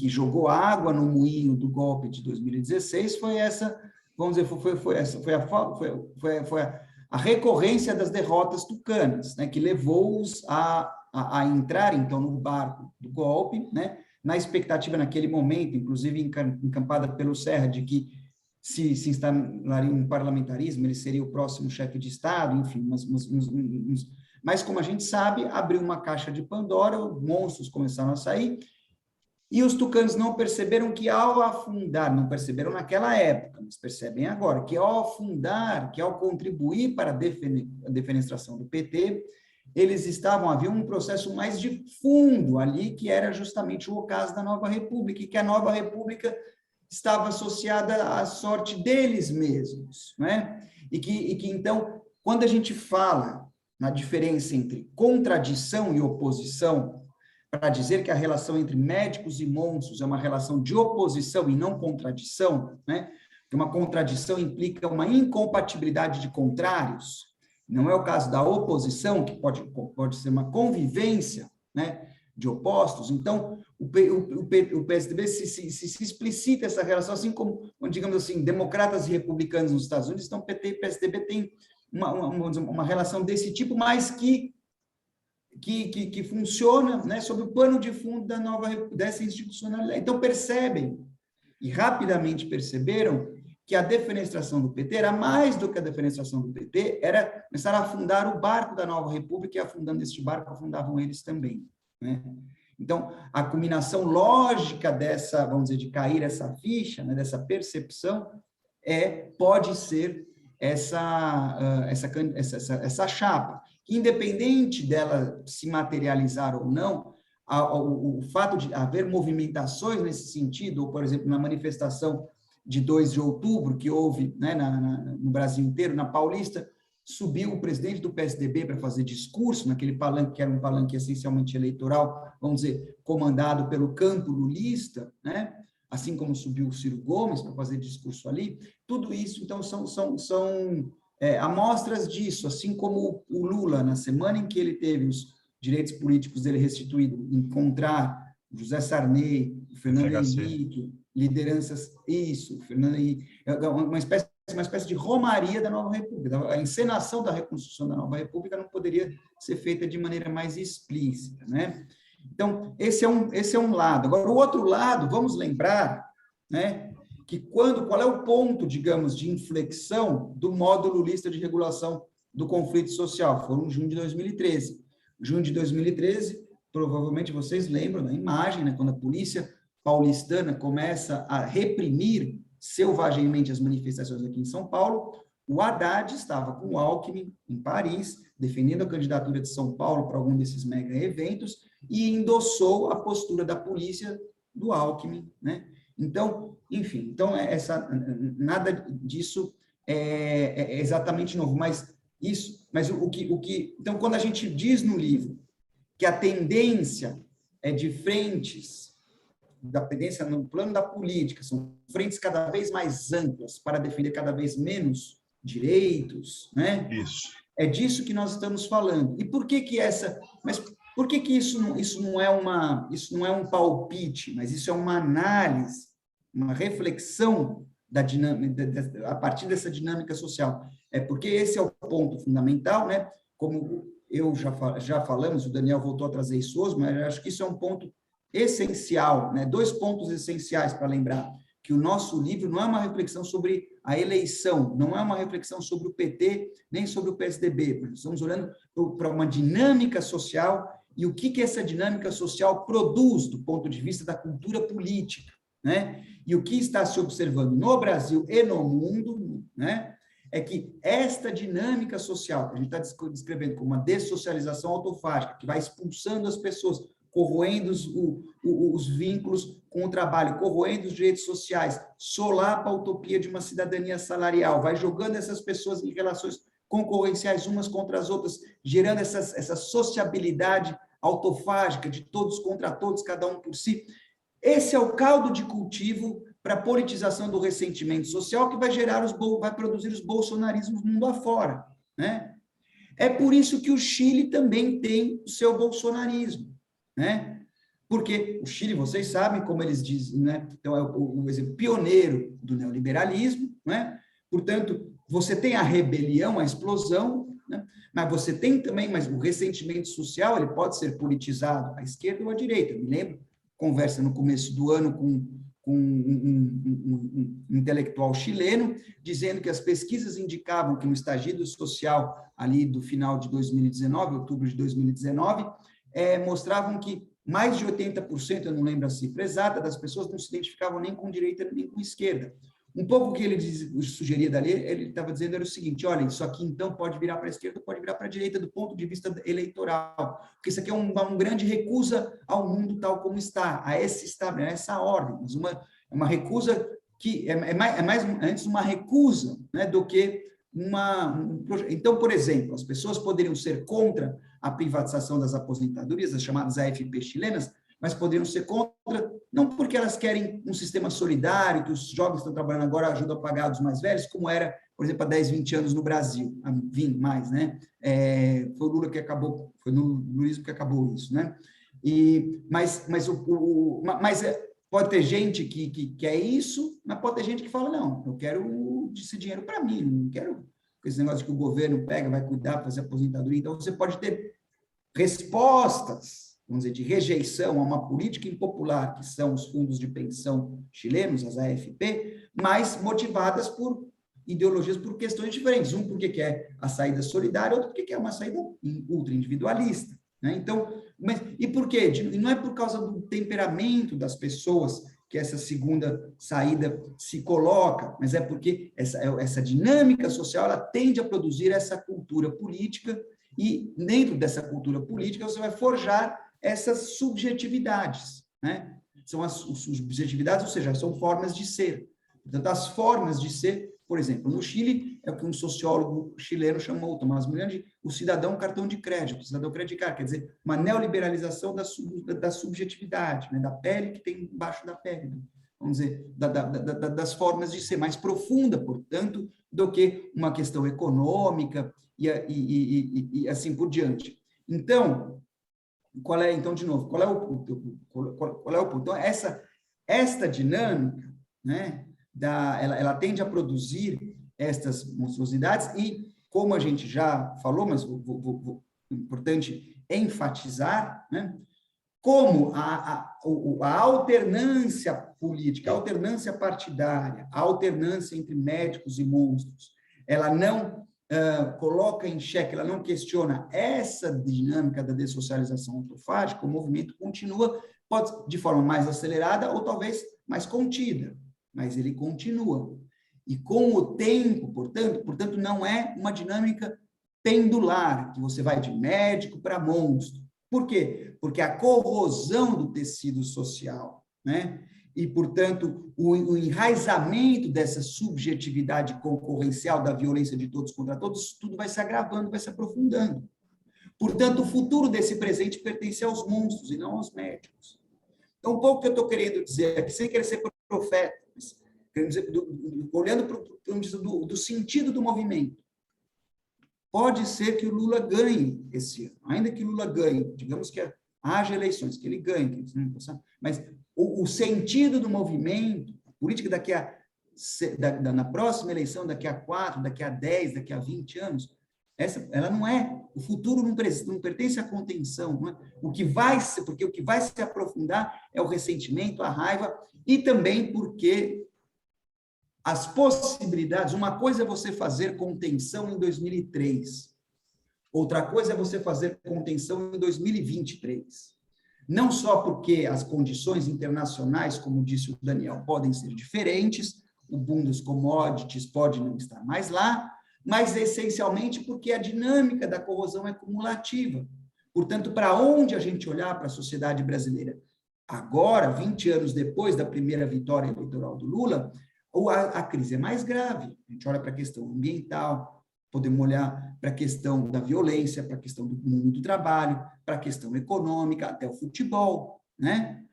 jogou água no moinho do golpe de 2016 foi essa, vamos dizer, foi a recorrência das derrotas tucanas, né, que levou-os a entrar, então, no barco do golpe, né, na expectativa naquele momento, inclusive encampada pelo Serra, de que se instalaria um parlamentarismo, ele seria o próximo chefe de Estado, enfim, mas como a gente sabe, abriu uma caixa de Pandora, monstros começaram a sair, e os tucanos não perceberam que ao afundar, não perceberam naquela época, mas percebem agora, que ao afundar, que ao contribuir para a defenestração do PT, havia um processo mais de fundo ali, que era justamente o ocaso da Nova República, e que a Nova República estava associada à sorte deles mesmos, né? E que então, quando a gente fala na diferença entre contradição e oposição, para dizer que a relação entre médicos e monstros é uma relação de oposição e não contradição, né? Que uma contradição implica uma incompatibilidade de contrários, não é o caso da oposição, que pode ser uma convivência, né, de opostos. Então, o PSDB se explicita essa relação, assim como, digamos assim, democratas e republicanos nos Estados Unidos, então PT e PSDB têm uma relação desse tipo, mas que funciona, né, sob o pano de fundo dessa institucionalidade. Então, percebem, e rapidamente perceberam, que a defenestração do PT era mais do que a defenestração do PT, era começar a afundar o barco da Nova República, e afundando este barco, afundavam eles também, né? Então, a culminação lógica dessa, vamos dizer, de cair essa ficha, né, dessa percepção, pode ser essa chapa, que, independente dela se materializar ou não, o fato de haver movimentações nesse sentido, ou, por exemplo, na manifestação de 2 de outubro, que houve, né, no Brasil inteiro, na Paulista, subiu o presidente do PSDB para fazer discurso, naquele palanque, que era um palanque essencialmente eleitoral, vamos dizer, comandado pelo campo lulista, né? Assim como subiu o Ciro Gomes para fazer discurso ali. Tudo isso, então, são amostras disso, assim como o Lula, na semana em que ele teve os direitos políticos dele restituídos, encontrar José Sarney, Fernando Henrique, lideranças, Fernando Henrique, uma espécie de romaria da Nova República. A encenação da reconstrução da Nova República não poderia ser feita de maneira mais explícita, né? Então, esse é um lado. Agora, o outro lado, vamos lembrar, né, que qual é o ponto, digamos, de inflexão do módulo lulista de regulação do conflito social? Foi em junho de 2013. Junho de 2013, provavelmente vocês lembram da imagem, né, quando a polícia paulistana começa a reprimir selvagemmente as manifestações aqui em São Paulo, o Haddad estava com o Alckmin em Paris, defendendo a candidatura de São Paulo para algum desses mega eventos, e endossou a postura da polícia do Alckmin, né? Então, enfim, nada disso é exatamente novo, mas então, quando a gente diz no livro que a tendência é de frentes, da tendência no plano da política, são frentes cada vez mais amplas para defender cada vez menos direitos, né? Isso. É disso que nós estamos falando. E por que isso não é um palpite, mas isso é uma análise, uma reflexão da dinâmica, a partir dessa dinâmica social? É porque esse é o ponto fundamental, né? Como eu já falamos, o Daniel voltou a trazer isso hoje, mas eu acho que isso é um ponto essencial, né? 2 pontos essenciais para lembrar, que o nosso livro não é uma reflexão sobre a eleição, não é uma reflexão sobre o PT, nem sobre o PSDB, nós estamos olhando para uma dinâmica social e o que essa dinâmica social produz do ponto de vista da cultura política, né? E o que está se observando no Brasil e no mundo, né, é que esta dinâmica social, que a gente está descrevendo como uma dessocialização autofágica, que vai expulsando as pessoas, corroendo os vínculos com o trabalho, corroendo os direitos sociais, solapa a utopia de uma cidadania salarial, vai jogando essas pessoas em relações concorrenciais umas contra as outras, gerando essa sociabilidade autofágica de todos contra todos, cada um por si. Esse é o caldo de cultivo para a politização do ressentimento social que vai produzir os bolsonarismos mundo afora, né? É por isso que o Chile também tem o seu bolsonarismo, né? Porque o Chile, vocês sabem, como eles dizem, né? Então, é o exemplo pioneiro do neoliberalismo, né? Portanto, você tem a rebelião, a explosão, né? Mas você tem também, o ressentimento social, ele pode ser politizado à esquerda ou à direita. Eu me lembro conversa no começo do ano com um intelectual chileno, dizendo que as pesquisas indicavam que no estallido social ali do final de 2019, outubro de 2019, mostravam que mais de 80%, eu não lembro a cifra exata, das pessoas não se identificavam nem com direita nem com esquerda. Um pouco o que ele sugeria dali, ele estava dizendo era o seguinte: olha, isso aqui então pode virar para a esquerda, pode virar para a direita do ponto de vista eleitoral, porque isso aqui é um grande recusa ao mundo tal como está, a essa ordem, mas uma recusa que é mais antes uma recusa, né, do que Então, por exemplo, as pessoas poderiam ser contra a privatização das aposentadorias, as chamadas AFP chilenas, mas poderiam ser contra, não porque elas querem um sistema solidário, que os jovens estão trabalhando agora ajudam a pagar dos mais velhos, como era, por exemplo, há 10, 20 anos no Brasil, há 20 mais, né? Foi o Lula que acabou, foi no lulismo que acabou isso, né? Mas pode ter gente que quer isso, mas pode ter gente que fala, não, eu quero esse dinheiro para mim, não quero esse negócio que o governo pega, vai cuidar, fazer aposentadoria. Então, você pode ter respostas, vamos dizer, de rejeição a uma política impopular, que são os fundos de pensão chilenos, as AFP, mas motivadas por ideologias, por questões diferentes. Um porque quer a saída solidária, outro porque quer uma saída ultra-individualista, né? Então, e por quê? Não é por causa do temperamento das pessoas que essa segunda saída se coloca, mas é porque essa dinâmica social ela tende a produzir essa cultura política, e dentro dessa cultura política você vai forjar essas subjetividades, né? São as subjetividades, ou seja, são formas de ser. Portanto, as formas de ser, por exemplo, no Chile, é o que um sociólogo chileno chamou, Tomás Mulher, de o cidadão cartão de crédito, o cidadão creditário, quer dizer, uma neoliberalização da subjetividade, né? Da pele que tem embaixo da pele, vamos dizer, das formas de ser, mais profunda, portanto, do que uma questão econômica e assim por diante. Então, então, de novo, qual é o ponto? Então, esta dinâmica, né, ela tende a produzir estas monstruosidades e, como a gente já falou, mas importante enfatizar, né, como a alternância política, a alternância partidária, a alternância entre médicos e monstros, ela não coloca em xeque, ela não questiona essa dinâmica da dessocialização autofágica, o movimento continua, pode de forma mais acelerada ou talvez mais contida, mas ele continua. E com o tempo, portanto, não é uma dinâmica pendular, que você vai de médico para monstro. Por quê? Porque a corrosão do tecido social, né? E, portanto, o enraizamento dessa subjetividade concorrencial da violência de todos contra todos, tudo vai se agravando, vai se aprofundando. Portanto, o futuro desse presente pertence aos monstros e não aos médicos. Então, um pouco que eu estou querendo dizer aqui, sem querer ser profeta, mas querendo dizer, olhando do sentido do movimento, pode ser que o Lula ganhe esse ano, ainda que o Lula ganhe, digamos que haja eleições, que ele ganhe, mas o sentido do movimento, a política na próxima eleição, daqui a 4, daqui a 10, daqui a 20 anos, ela não é, o futuro não pertence à contenção, não é? Porque o que vai se aprofundar é o ressentimento, a raiva, e também porque as possibilidades, uma coisa é você fazer contenção em 2003, outra coisa é você fazer contenção em 2023. Não só porque as condições internacionais, como disse o Daniel, podem ser diferentes, o boom dos commodities pode não estar mais lá, mas essencialmente porque a dinâmica da corrosão é cumulativa. Portanto, para onde a gente olhar para a sociedade brasileira agora, 20 anos depois da primeira vitória eleitoral do Lula, a crise é mais grave. A gente olha para a questão ambiental, podemos olhar para a questão da violência, para a questão do mundo do trabalho, para a questão econômica, até o futebol, né?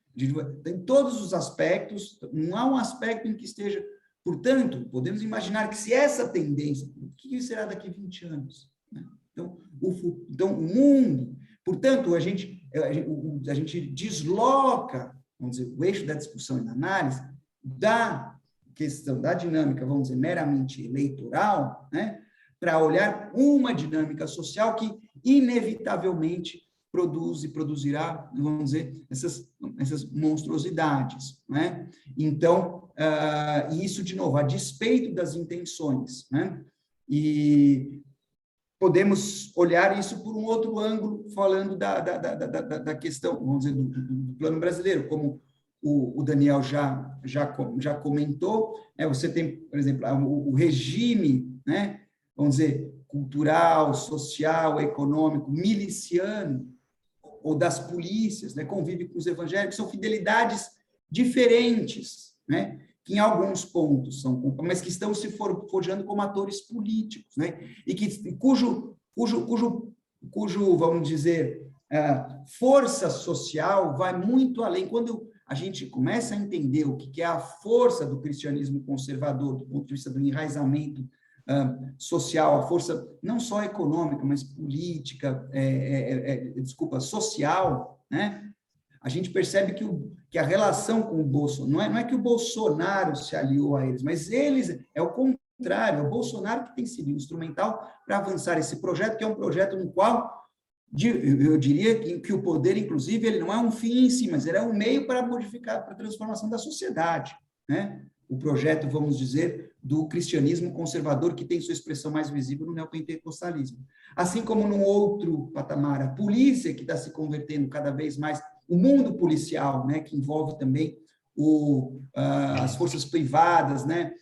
Tem todos os aspectos, não há um aspecto em que esteja... Portanto, podemos imaginar que se essa tendência, o que será daqui a 20 anos? Né? Então, o mundo... Portanto, a gente desloca, vamos dizer, o eixo da discussão e da análise da questão da dinâmica, vamos dizer, meramente eleitoral, né? Para olhar uma dinâmica social que, inevitavelmente, produz e produzirá, vamos dizer, essas monstruosidades, né? Então, isso, de novo, a despeito das intenções, né? E podemos olhar isso por um outro ângulo, falando da questão, vamos dizer, do plano brasileiro, como o Daniel já comentou, você tem, por exemplo, o regime, né, vamos dizer, cultural, social, econômico, miliciano, ou das polícias, né, convive com os evangélicos, são fidelidades diferentes, né, que em alguns pontos são, mas que estão se forjando como atores políticos, né, e cujo, vamos dizer, força social vai muito além. Quando a gente começa a entender o que é a força do cristianismo conservador, do ponto de vista do enraizamento social, a força não só econômica, mas política, social, né? A gente percebe que a relação com o Bolsonaro, não é que o Bolsonaro se aliou a eles, mas eles, é o contrário, é o Bolsonaro que tem sido instrumental para avançar esse projeto, que é um projeto no qual, eu diria que o poder, inclusive, ele não é um fim em si, mas ele é um meio para modificar, para a transformação da sociedade, né? O projeto, vamos dizer, do cristianismo conservador, que tem sua expressão mais visível no neopentecostalismo. Assim como num outro patamar, a polícia, que está se convertendo cada vez mais, o mundo policial, né, que envolve também as forças privadas, né,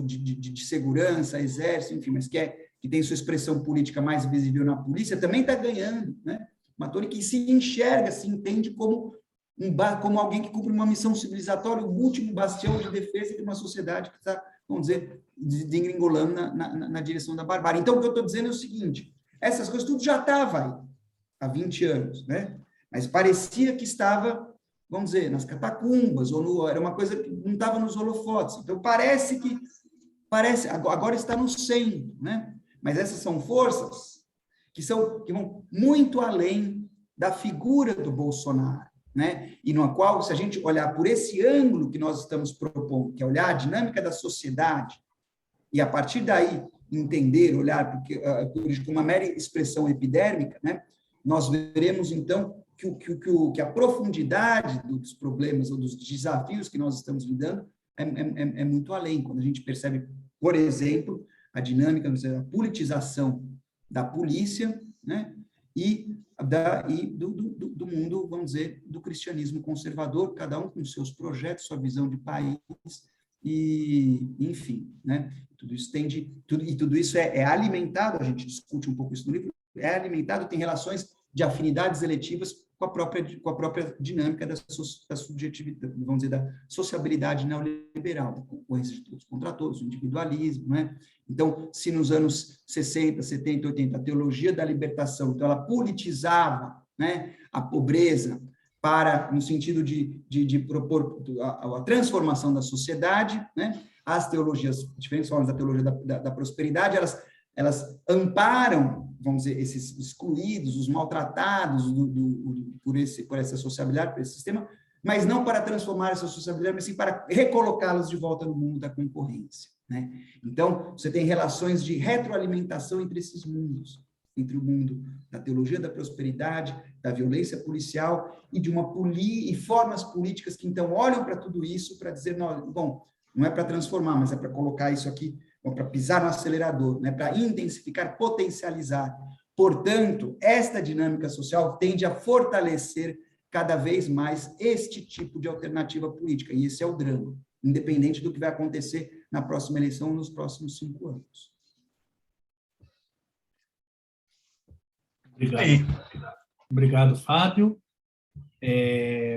de segurança, exército, enfim, mas que tem sua expressão política mais visível na polícia, também está ganhando, né? Um ator que se enxerga, se entende como alguém que cumpre uma missão civilizatória, o último bastião de defesa de uma sociedade que está, vamos dizer, degringolando na direção da barbárie. Então, o que eu estou dizendo é o seguinte, essas coisas tudo já estava aí, há 20 anos, né? Mas parecia que estava, vamos dizer, nas catacumbas, era uma coisa que não estava nos holofotes. Então, agora está no centro, né? Mas essas são forças que vão muito além da figura do Bolsonaro, né? E no qual, se a gente olhar por esse ângulo que nós estamos propondo, que é olhar a dinâmica da sociedade, e a partir daí entender, olhar por uma mera expressão epidérmica, né? Nós veremos, então, que a profundidade dos problemas ou dos desafios que nós estamos lidando é muito além. Quando a gente percebe, por exemplo, a dinâmica, a politização da polícia, né? E do mundo, vamos dizer, do cristianismo conservador, cada um com seus projetos, sua visão de país, e, enfim, né? Tudo isso é alimentado, a gente discute um pouco isso no livro, é alimentado, tem relações de afinidades eletivas com a própria dinâmica da subjetividade, vamos dizer, da sociabilidade neoliberal, da concorrência de todos contra todos, o individualismo, né? Então, se nos anos 60, 70, 80, a teologia da libertação, então ela politizava, né, a pobreza no sentido de propor a transformação da sociedade, né? As teologias, diferentes formas da teologia da prosperidade, elas amparam, vamos dizer, esses excluídos, os maltratados por essa sociabilidade, por esse sistema, mas não para transformar essa sociabilidade, mas sim para recolocá-los de volta no mundo da concorrência, né? Então, você tem relações de retroalimentação entre esses mundos, entre o mundo da teologia da prosperidade, da violência policial e formas políticas que, então, olham para tudo isso para dizer, não é para transformar, mas é para colocar isso aqui, para pisar no acelerador, né, para intensificar, potencializar. Portanto, esta dinâmica social tende a fortalecer cada vez mais este tipo de alternativa política, e esse é o drama, independente do que vai acontecer na próxima eleição ou nos próximos 5 anos. Obrigado, Fábio.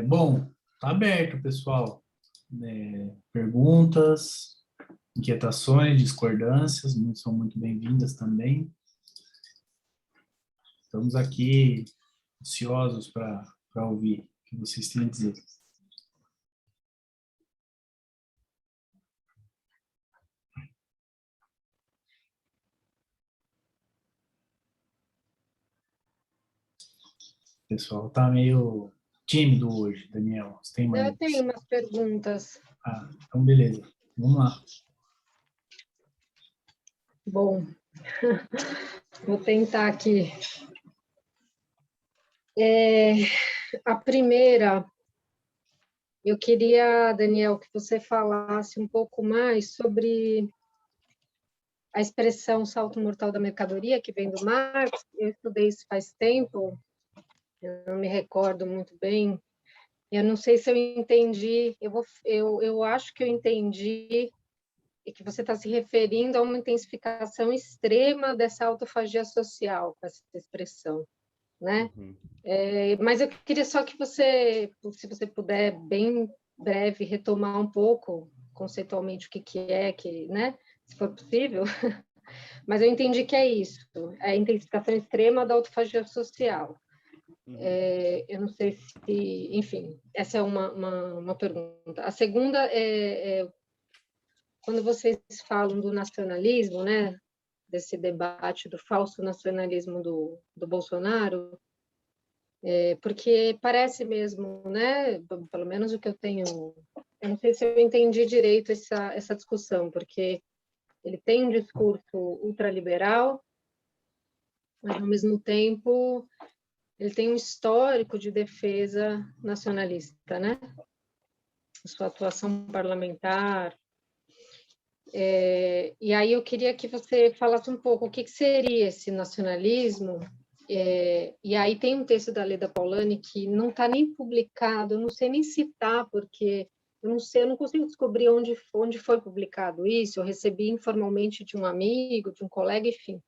Bom, está aberto, pessoal. Perguntas, inquietações, discordâncias, são muito bem-vindas também. Estamos aqui ansiosos para ouvir o que vocês têm a dizer. O pessoal está meio tímido hoje, Daniel. Você tem mais? Eu tenho umas perguntas. Então beleza. Vamos lá. Bom, vou tentar aqui. A primeira, eu queria, Daniel, que você falasse um pouco mais sobre a expressão salto mortal da mercadoria, que vem do Marx. Eu estudei isso faz tempo, eu não me recordo muito bem. Eu não sei se eu entendi, eu acho que eu entendi e que você está se referindo a uma intensificação extrema dessa autofagia social, com essa expressão, né? Uhum. Mas eu queria só que você, se você puder, bem breve, retomar um pouco, conceitualmente, o que é, né? Se for possível. Mas eu entendi que é isso, é a intensificação extrema da autofagia social. Uhum. Eu não sei se... Enfim, essa é uma pergunta. A segunda quando vocês falam do nacionalismo, né? Desse debate do falso nacionalismo do Bolsonaro, porque parece mesmo, né? Pelo menos o que eu tenho... Eu não sei se eu entendi direito essa discussão, porque ele tem um discurso ultraliberal, mas, ao mesmo tempo, ele tem um histórico de defesa nacionalista, né? Sua atuação parlamentar. E aí eu queria que você falasse um pouco o que seria esse nacionalismo. E aí tem um texto da Leda Paulani que não está nem publicado, eu não sei nem citar, porque eu não sei, eu não consigo descobrir onde foi publicado isso. Eu recebi informalmente de um amigo, de um colega, enfim.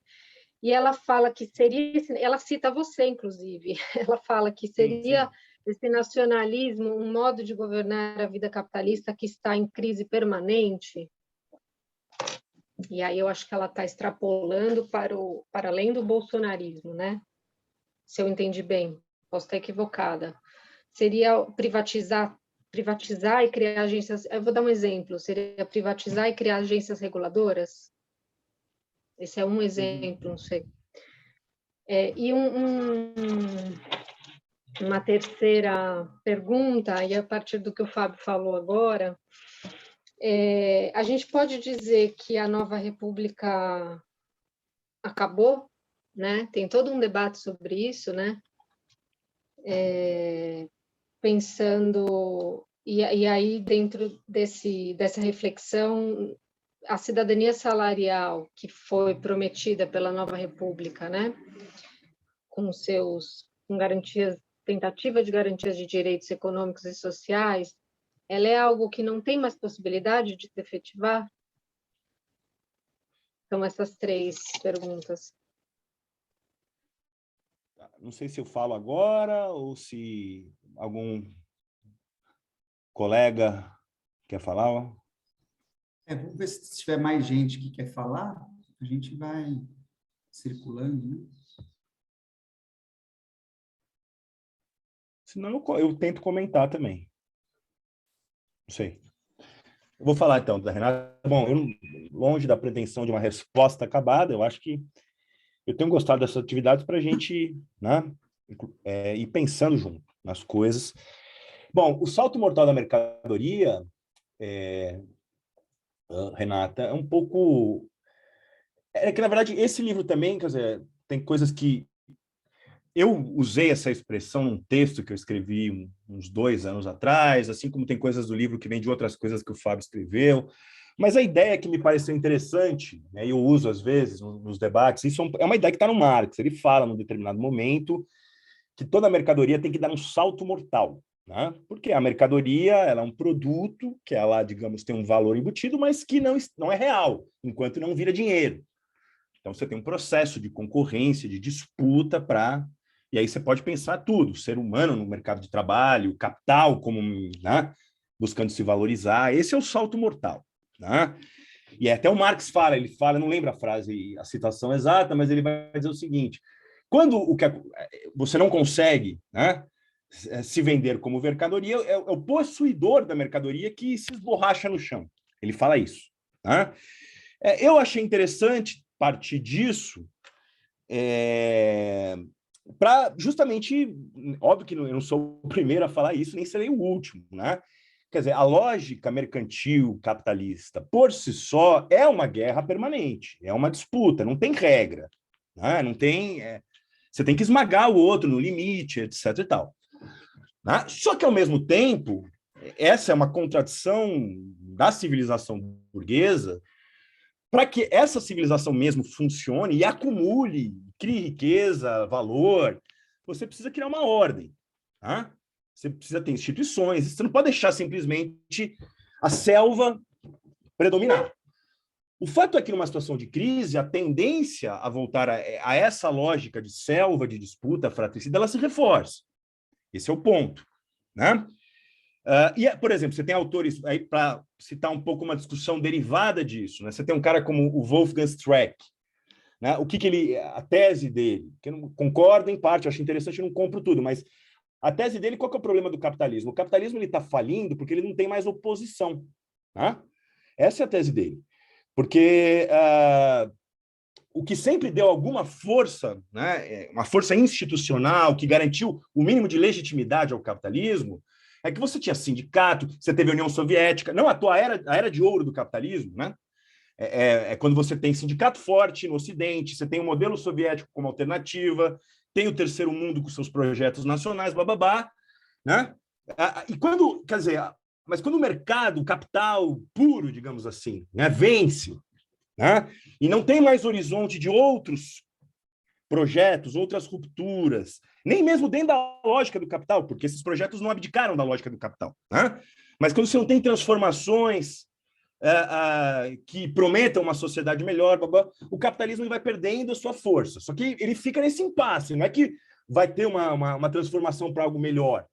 E ela fala que seria, ela cita você, inclusive, ela fala que seria esse nacionalismo um modo de governar a vida capitalista que está em crise permanente. E aí eu acho que ela está extrapolando para além do bolsonarismo, né? Se eu entendi bem, posso estar equivocada. Seria privatizar e criar agências... Eu vou dar um exemplo, seria privatizar e criar agências reguladoras? Esse é um exemplo, não sei. E uma terceira pergunta, e a partir do que o Fábio falou agora, a gente pode dizer que a nova república acabou, né? Tem todo um debate sobre isso, né? Pensando... E aí, dentro dessa reflexão, a cidadania salarial que foi prometida pela nova república, né? Com garantias, tentativa de garantias de direitos econômicos e sociais, ela é algo que não tem mais possibilidade de se efetivar? São essas três perguntas. Não sei se eu falo agora ou se algum colega quer falar. Vamos ver se tiver mais gente que quer falar, a gente vai circulando, né? Senão eu tento comentar também. Não sei. Eu vou falar então, da Renata. Bom, longe da pretensão de uma resposta acabada, eu acho que eu tenho gostado dessas atividades para a gente, né, ir pensando junto nas coisas. Bom, o salto mortal da mercadoria, Renata, é um pouco... É que, na verdade, esse livro também, quer dizer, tem coisas que... Eu usei essa expressão num texto que eu escrevi uns 2 anos atrás, assim como tem coisas do livro que vêm de outras coisas que o Fábio escreveu, mas a ideia que me pareceu interessante, né, eu uso às vezes nos debates, isso é uma ideia que está no Marx, ele fala num determinado momento que toda mercadoria tem que dar um salto mortal, né? Porque a mercadoria ela é um produto que ela, digamos, tem um valor embutido, mas que não é real, enquanto não vira dinheiro. Então, você tem um processo de concorrência, de disputa para... E aí você pode pensar tudo, ser humano no mercado de trabalho, capital como, né, buscando se valorizar. Esse é o salto mortal, né? E até o Marx fala, não lembro a frase, a citação exata, mas ele vai dizer o seguinte: quando você não consegue, né, se vender como mercadoria, é o possuidor da mercadoria que se esborracha no chão. Ele fala isso, né? Eu achei interessante partir disso para justamente, óbvio que eu não sou o primeiro a falar isso, nem serei o último, né? Quer dizer, a lógica mercantil capitalista, por si só, é uma guerra permanente, é uma disputa, não tem regra, né? Não tem... Você tem que esmagar o outro no limite, etc. e tal. Né? Só que, ao mesmo tempo, essa é uma contradição da civilização burguesa. Para que essa civilização mesmo funcione e acumule, crie riqueza, valor, você precisa criar uma ordem. Tá? Você precisa ter instituições, você não pode deixar simplesmente a selva predominar. O fato é que, numa situação de crise, a tendência a voltar a essa lógica de selva, de disputa, fratricida, ela se reforça. Esse é o ponto. Né? Por exemplo, você tem autores, aí para citar um pouco uma discussão derivada disso, né? Você tem um cara como o Wolfgang Streeck, né? A tese dele, que eu não concordo em parte, eu acho interessante, eu não compro tudo, mas a tese dele, qual que é o problema do capitalismo? O capitalismo está falindo porque ele não tem mais oposição. Tá? Essa é a tese dele. Porque o que sempre deu alguma força, né, uma força institucional que garantiu o mínimo de legitimidade ao capitalismo, é que você tinha sindicato, você teve a União Soviética, não à toa, a era de ouro do capitalismo, né? É quando você tem sindicato forte no Ocidente, você tem o modelo soviético como alternativa, tem o terceiro mundo com seus projetos nacionais, bababá, né? Mas quando o mercado, o capital puro, digamos assim, né, vence, né, e não tem mais horizonte de outros projetos, outras rupturas, nem mesmo dentro da lógica do capital, porque esses projetos não abdicaram da lógica do capital. Né? Mas quando você não tem transformações que prometam uma sociedade melhor, o capitalismo vai perdendo a sua força. Só que ele fica nesse impasse, não é que vai ter uma transformação para algo melhor.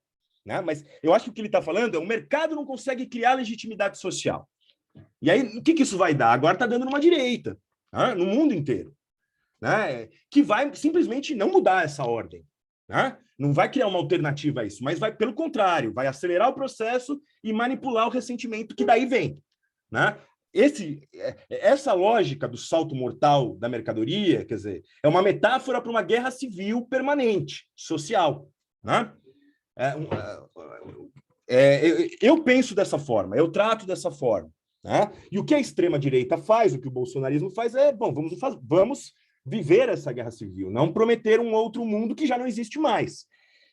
Né? Mas eu acho que o que ele está falando é o mercado não consegue criar legitimidade social. E aí, o que isso vai dar? Agora está dando numa direita, né? No mundo inteiro. Né, que vai simplesmente não mudar essa ordem. Né? Não vai criar uma alternativa a isso, mas vai, pelo contrário, vai acelerar o processo e manipular o ressentimento que daí vem. Né? Essa lógica do salto mortal da mercadoria, quer dizer, é uma metáfora para uma guerra civil permanente, social. Né? Eu penso dessa forma, eu trato dessa forma. Né? E o que a extrema-direita faz, o que o bolsonarismo faz bom, vamos viver essa guerra civil, não prometer um outro mundo que já não existe mais.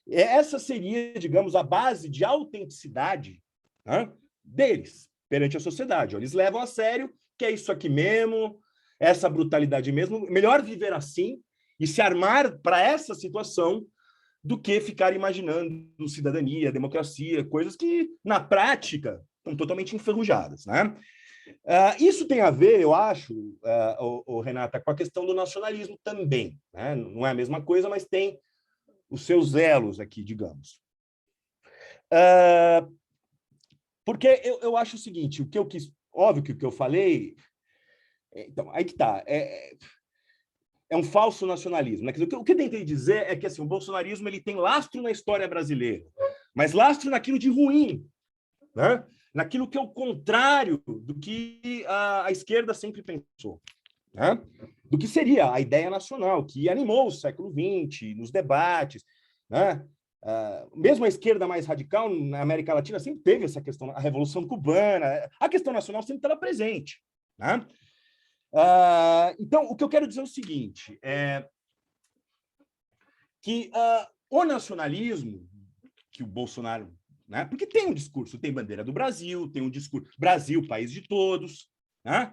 Essa seria, digamos, a base de autenticidade, né, deles perante a sociedade. Eles levam a sério que é isso aqui mesmo, essa brutalidade mesmo, melhor viver assim e se armar para essa situação do que ficar imaginando cidadania, democracia, coisas que, na prática, estão totalmente enferrujadas. Né? Isso tem a ver, eu acho, Renata, com a questão do nacionalismo também. Né? Não é a mesma coisa, mas tem os seus elos aqui, digamos. Porque eu acho o seguinte, o que eu quis, óbvio que o que eu falei, então, aí que está, é um falso nacionalismo. Né? Quer dizer, o que eu tentei dizer é que assim, o bolsonarismo ele tem lastro na história brasileira, mas lastro naquilo de ruim, né? Naquilo que é o contrário do que a esquerda sempre pensou, né? Do que seria a ideia nacional, que animou o século XX, nos debates. Né? Mesmo a esquerda mais radical na América Latina sempre teve essa questão, a Revolução Cubana, a questão nacional sempre estava presente. Né? Então, o que eu quero dizer é o seguinte, que o nacionalismo que o Bolsonaro... Né? Porque tem um discurso, tem bandeira do Brasil, tem um discurso Brasil, país de todos. Né?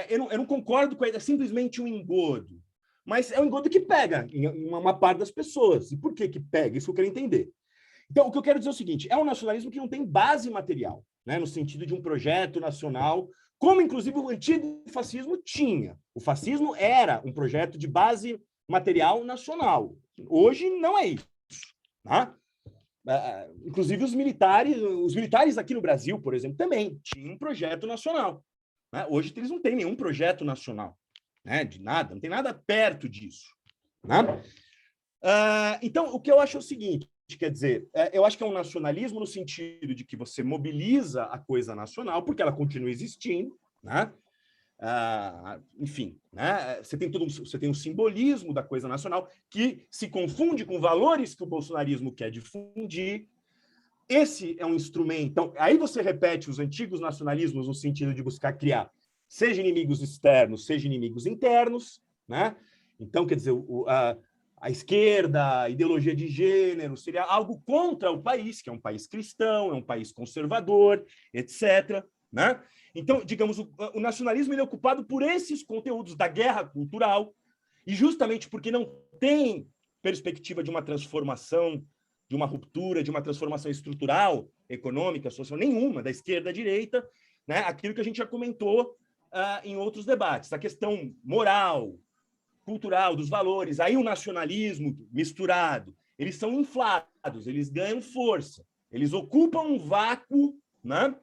Eu não concordo com ele, é simplesmente um engodo, mas é um engodo que pega em uma parte das pessoas. E por que pega? Isso eu quero entender. Então, o que eu quero dizer é o seguinte, é um nacionalismo que não tem base material, né? No sentido de um projeto nacional, como, inclusive, o antigo fascismo tinha. O fascismo era um projeto de base material nacional. Hoje não é isso. Tá? Inclusive os militares aqui no Brasil, por exemplo, também tinham um projeto nacional. Né? Hoje eles não têm nenhum projeto nacional, né? De nada, não tem nada perto disso. Né? Então, o que eu acho é o seguinte, quer dizer, eu acho que é um nacionalismo no sentido de que você mobiliza a coisa nacional, porque ela continua existindo, né? Enfim, né? Você tem um simbolismo da coisa nacional que se confunde com valores que o bolsonarismo quer difundir. Esse é um instrumento. Então, aí você repete os antigos nacionalismos no sentido de buscar criar, seja inimigos externos, seja inimigos internos, né? Então, quer dizer, a esquerda, a ideologia de gênero, seria algo contra o país, que é um país cristão, é um país conservador, etc. Né? Então, digamos, o nacionalismo ele é ocupado por esses conteúdos da guerra cultural, e justamente porque não tem perspectiva de uma transformação, de uma ruptura, de uma transformação estrutural, econômica, social, nenhuma, da esquerda à direita, né? Aquilo que a gente já comentou em outros debates, a questão moral, cultural, dos valores, aí o nacionalismo misturado, eles são inflados, eles ganham força, eles ocupam um vácuo, né?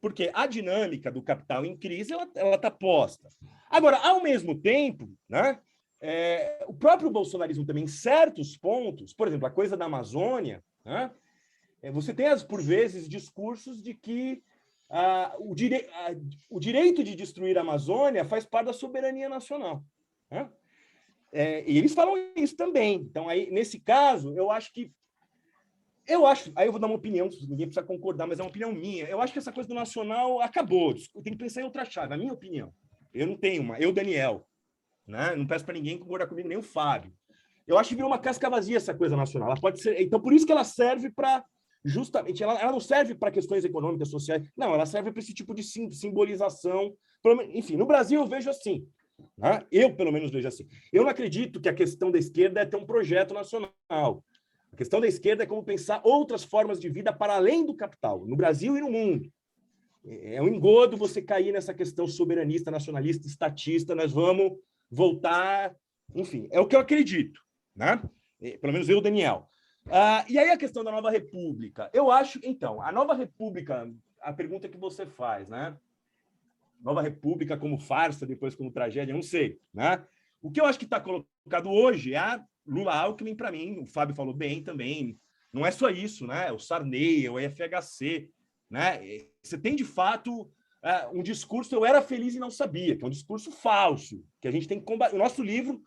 Porque a dinâmica do capital em crise ela está posta. Agora, ao mesmo tempo, né? O próprio bolsonarismo também, em certos pontos, por exemplo, a coisa da Amazônia, né? Você tem, por vezes, discursos de que o direito de destruir a Amazônia faz parte da soberania nacional. Né? E eles falam isso também. Então, aí, nesse caso, aí eu vou dar uma opinião, ninguém precisa concordar, mas é uma opinião minha. Eu acho que essa coisa do nacional acabou. Eu tenho que pensar em outra chave, a minha opinião. Eu não tenho uma. Eu, Daniel, né? Não peço para ninguém concordar comigo, nem o Fábio. Eu acho que virou uma casca vazia essa coisa nacional. Ela pode ser. Então, por isso que ela serve para. Justamente, ela não serve para questões econômicas, sociais. Não, ela serve para esse tipo de simbolização. Enfim, no Brasil eu vejo assim. Né? Eu, pelo menos, vejo assim. Eu não acredito que a questão da esquerda é ter um projeto nacional. A questão da esquerda é como pensar outras formas de vida para além do capital, no Brasil e no mundo. É um engodo você cair nessa questão soberanista, nacionalista, estatista. Nós vamos voltar... Enfim, é o que eu acredito. Né? Pelo menos eu, Daniel. E aí a questão da Nova República. Eu acho, então, a Nova República, a pergunta que você faz, né? Nova República como farsa, depois como tragédia, não sei. Né? O que eu acho que está colocado hoje é a Lula Alckmin, para mim, o Fábio falou bem também, não é só isso, né? O Sarney, o FHC, né? Você tem, de fato, um discurso, eu era feliz e não sabia, que é um discurso falso, que a gente tem que combater. O nosso livro,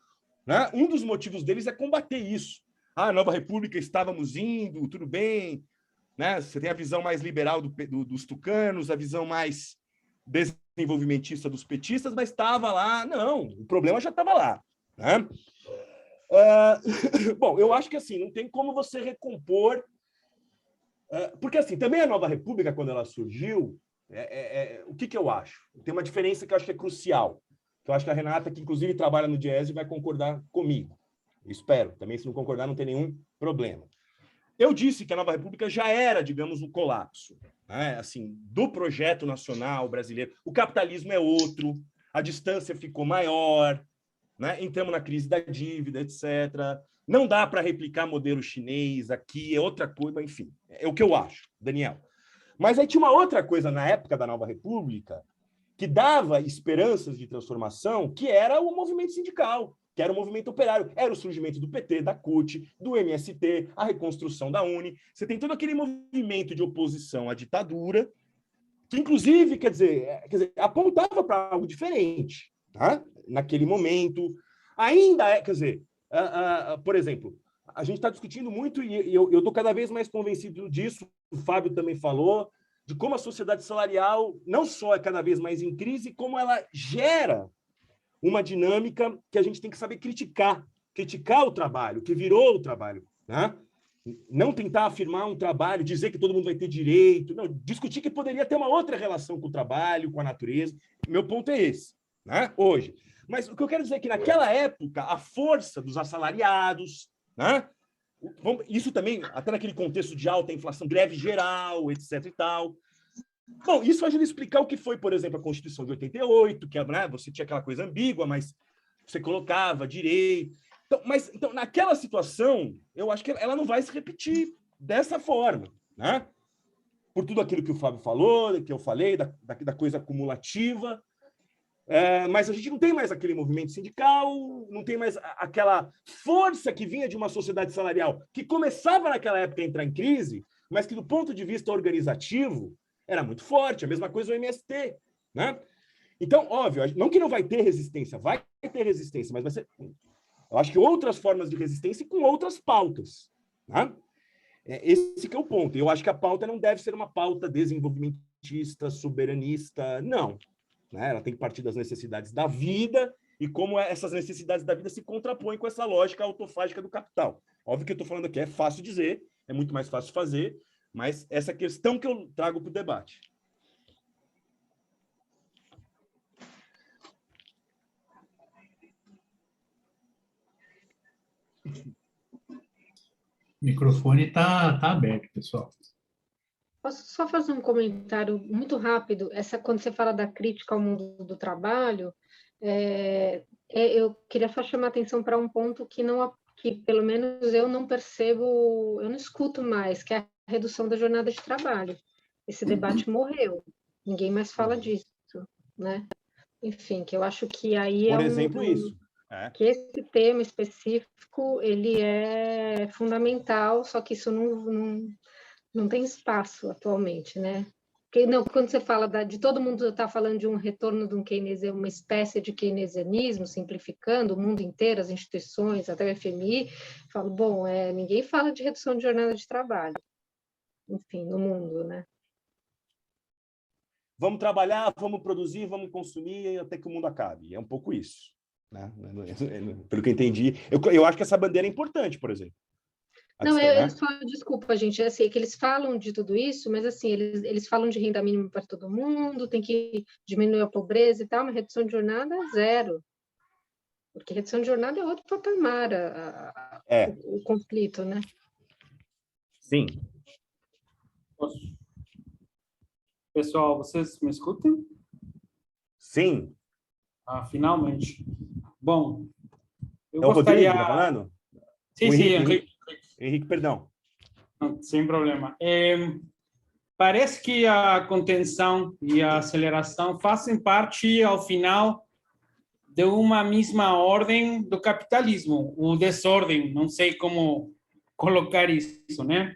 né? Um dos motivos deles é combater isso. A Nova República, estávamos indo, tudo bem, né? Você tem a visão mais liberal dos tucanos, a visão mais desenvolvimentista dos petistas, mas estava lá, não, o problema já estava lá. Né? Bom, eu acho que assim, não tem como você recompor, porque assim, também a Nova República, quando ela surgiu, o que eu acho? Tem uma diferença que eu acho que é crucial, que eu acho que a Renata, que inclusive trabalha no Diese, vai concordar comigo. Espero. Também, se não concordar, não tem nenhum problema. Eu disse que a Nova República já era, digamos, um colapso, né? Assim, do projeto nacional brasileiro. O capitalismo é outro, a distância ficou maior, né? Entramos na crise da dívida, etc. Não dá para replicar modelo chinês aqui, é outra coisa, enfim. É o que eu acho, Daniel. Mas aí tinha uma outra coisa na época da Nova República que dava esperanças de transformação, que era o movimento sindical, que era o movimento operário, era o surgimento do PT, da CUT, do MST, a reconstrução da UNE. Você tem todo aquele movimento de oposição à ditadura, que, inclusive, quer dizer apontava para algo diferente, tá? Naquele momento. Ainda quer dizer, por exemplo, a gente está discutindo muito, e eu estou cada vez mais convencido disso, o Fábio também falou, de como a sociedade salarial não só é cada vez mais em crise, como ela gera uma dinâmica que a gente tem que saber criticar o trabalho, que virou o trabalho, né? Não tentar afirmar um trabalho, dizer que todo mundo vai ter direito, não, discutir que poderia ter uma outra relação com o trabalho, com a natureza. Meu ponto é esse, né? Hoje. Mas o que eu quero dizer é que naquela época a força dos assalariados, né? Isso também, até naquele contexto de alta inflação, greve geral, etc. e tal. Bom, isso ajuda a explicar o que foi, por exemplo, a Constituição de 88, que né, você tinha aquela coisa ambígua, mas você colocava direito. Então, naquela situação, eu acho que ela não vai se repetir dessa forma, né? Por tudo aquilo que o Fábio falou, que eu falei, da coisa acumulativa. Mas a gente não tem mais aquele movimento sindical, não tem mais aquela força que vinha de uma sociedade salarial que começava naquela época a entrar em crise, mas que, do ponto de vista organizativo, era muito forte. A mesma coisa o MST. Né? Então, óbvio, não que não vai ter resistência, vai ter resistência, mas vai ser... Eu acho que outras formas de resistência e com outras pautas. Né? Esse que é o ponto. Eu acho que a pauta não deve ser uma pauta desenvolvimentista, soberanista, não. Né? Ela tem que partir das necessidades da vida e como essas necessidades da vida se contrapõem com essa lógica autofágica do capital. Óbvio que eu estou falando aqui é fácil dizer, é muito mais fácil fazer, mas essa questão que eu trago para o debate. O microfone tá aberto, pessoal. Posso só fazer um comentário muito rápido? Quando você fala da crítica ao mundo do trabalho, eu queria só chamar a atenção para um ponto que pelo menos eu não percebo, eu não escuto mais, que é a redução da jornada de trabalho. Esse debate morreu, ninguém mais fala disso, né? Enfim, que eu acho que aí Por exemplo, isso. Que esse tema específico, ele é fundamental, só que isso não tem espaço atualmente, né? Porque, não, quando você fala de todo mundo está falando de um retorno de um keynesianismo, uma espécie de keynesianismo, simplificando o mundo inteiro, as instituições, até o FMI, falo, bom, ninguém fala de redução de jornada de trabalho, enfim, no mundo, né? Vamos trabalhar, vamos produzir, vamos consumir até que o mundo acabe. É um pouco isso, né? Pelo que eu entendi. Eu acho que essa bandeira é importante, por exemplo. Não, desculpa, gente, é assim, que eles falam de tudo isso, mas assim, eles falam de renda mínima para todo mundo, tem que diminuir a pobreza e tal, mas redução de jornada é zero. Porque redução de jornada é outro patamar, o conflito, né? Sim. Pessoal, vocês me escutam? Sim. Finalmente. Bom, eu é o gostaria... Rodrigo que tá falando? Sim, Henrique, perdão. Não, sem problema. Parece que a contenção e a aceleração fazem parte, ao final, de uma mesma ordem do capitalismo, o desordem, não sei como colocar isso, né?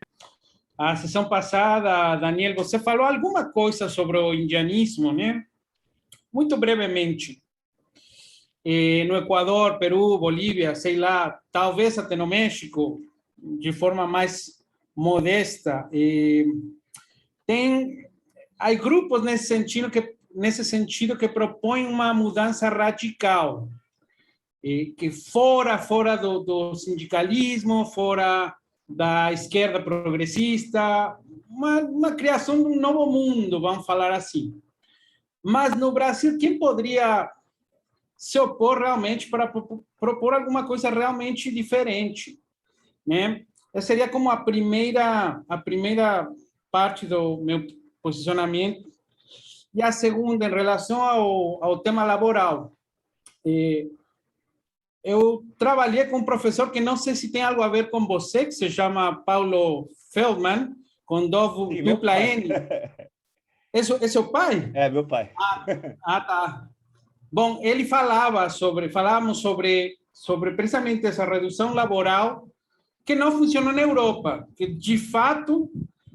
A sessão passada, Daniel, você falou alguma coisa sobre o indianismo, né? Muito brevemente. No Equador, Peru, Bolívia, sei lá, talvez até no México, de forma mais modesta, há grupos nesse sentido que propõem uma mudança radical, que fora do sindicalismo, fora da esquerda progressista, uma criação de um novo mundo, vamos falar assim. Mas no Brasil, quem poderia se opor realmente para propor alguma coisa realmente diferente, né? Essa seria como a primeira parte do meu posicionamento. E a segunda, em relação ao tema laboral. Eu trabalhei com um professor que não sei se tem algo a ver com você, que se chama Paulo Feldman, com dupla N. É seu pai? É, meu pai. Tá. Bom, ele falávamos sobre precisamente essa redução laboral que não funcionou na Europa, que de fato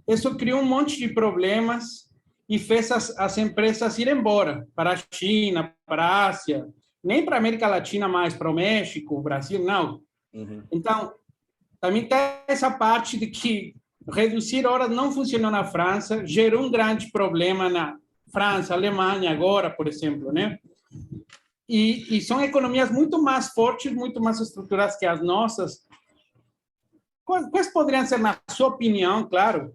isso criou um monte de problemas e fez as empresas ir embora para a China, para a Ásia, nem para a América Latina mais, para o México, o Brasil, não. Uhum. Então, também tem essa parte de que reduzir horas não funcionou na França, gerou um grande problema na França, Alemanha agora, por exemplo, né? E são economias muito mais fortes, muito mais estruturadas que as nossas. Quais poderiam ser, na sua opinião, claro,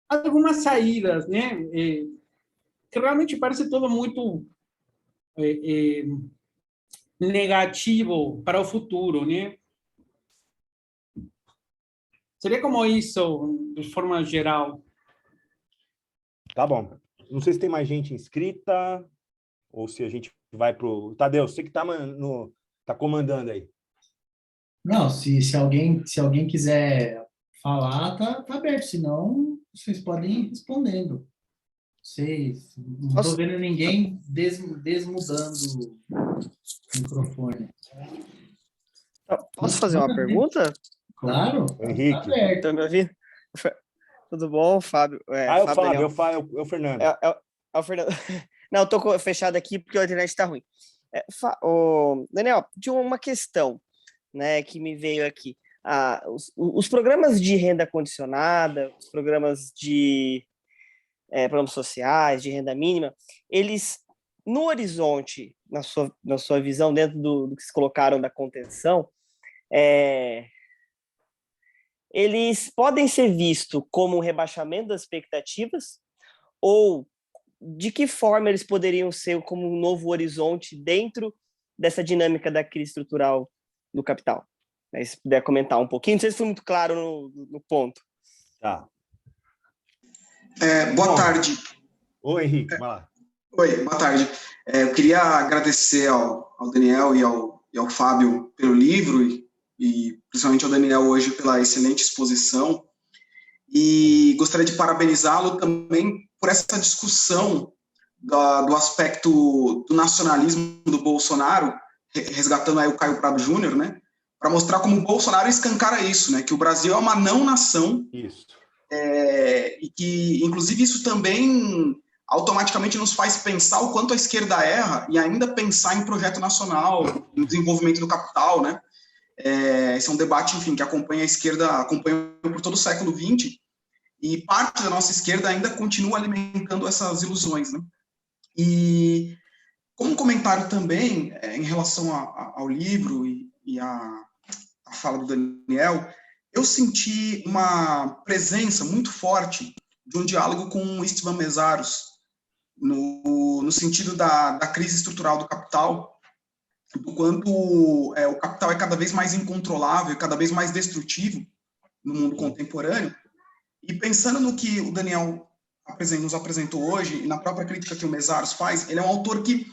algumas saídas, né? Que realmente parece tudo muito negativo para o futuro, né? Seria como isso, de forma geral. Tá bom. Não sei se tem mais gente inscrita ou se a gente vai para o... Tadeu, você que tá comandando aí. Não, se alguém quiser falar, tá aberto. Senão, vocês podem ir respondendo. Não estou vendo ninguém desmudando o microfone. Posso fazer uma pergunta? Claro. Henrique. Tá me ouvindo? Tudo bom, Fábio? É o Fernando. É o Fernando. Não, eu tô fechado aqui porque a internet está ruim. Daniel, de uma questão, né, que me veio aqui. Os programas de renda condicionada, os programas de programas sociais, de renda mínima, eles no horizonte, na sua visão, dentro do que se colocaram da contenção, eles podem ser vistos como um rebaixamento das expectativas, ou de que forma eles poderiam ser como um novo horizonte dentro dessa dinâmica da crise estrutural do capital? Aí, se puder comentar um pouquinho, não sei se foi muito claro no ponto. Tá. Boa tarde. Oi, Henrique, vai lá. Oi, boa tarde. Eu queria agradecer ao Daniel e ao Fábio pelo livro e principalmente ao Daniel hoje pela excelente exposição, e gostaria de parabenizá-lo também por essa discussão do aspecto do nacionalismo do Bolsonaro, resgatando aí o Caio Prado Júnior, né, para mostrar como o Bolsonaro escancara isso, né, que o Brasil é uma não-nação, e que, inclusive, isso também automaticamente nos faz pensar o quanto a esquerda erra e ainda pensar em projeto nacional, em desenvolvimento do capital, né. Esse é um debate, enfim, que acompanha a esquerda, acompanha por todo o século XX, e parte da nossa esquerda ainda continua alimentando essas ilusões, né? E como comentário também, em relação ao livro e à fala do Daniel, eu senti uma presença muito forte de um diálogo com o Istvan Meszaros, no sentido da crise estrutural do capital, do quanto o capital é cada vez mais incontrolável, cada vez mais destrutivo no mundo contemporâneo. E pensando no que o Daniel nos apresentou hoje, e na própria crítica que o Meszaros faz, ele é um autor que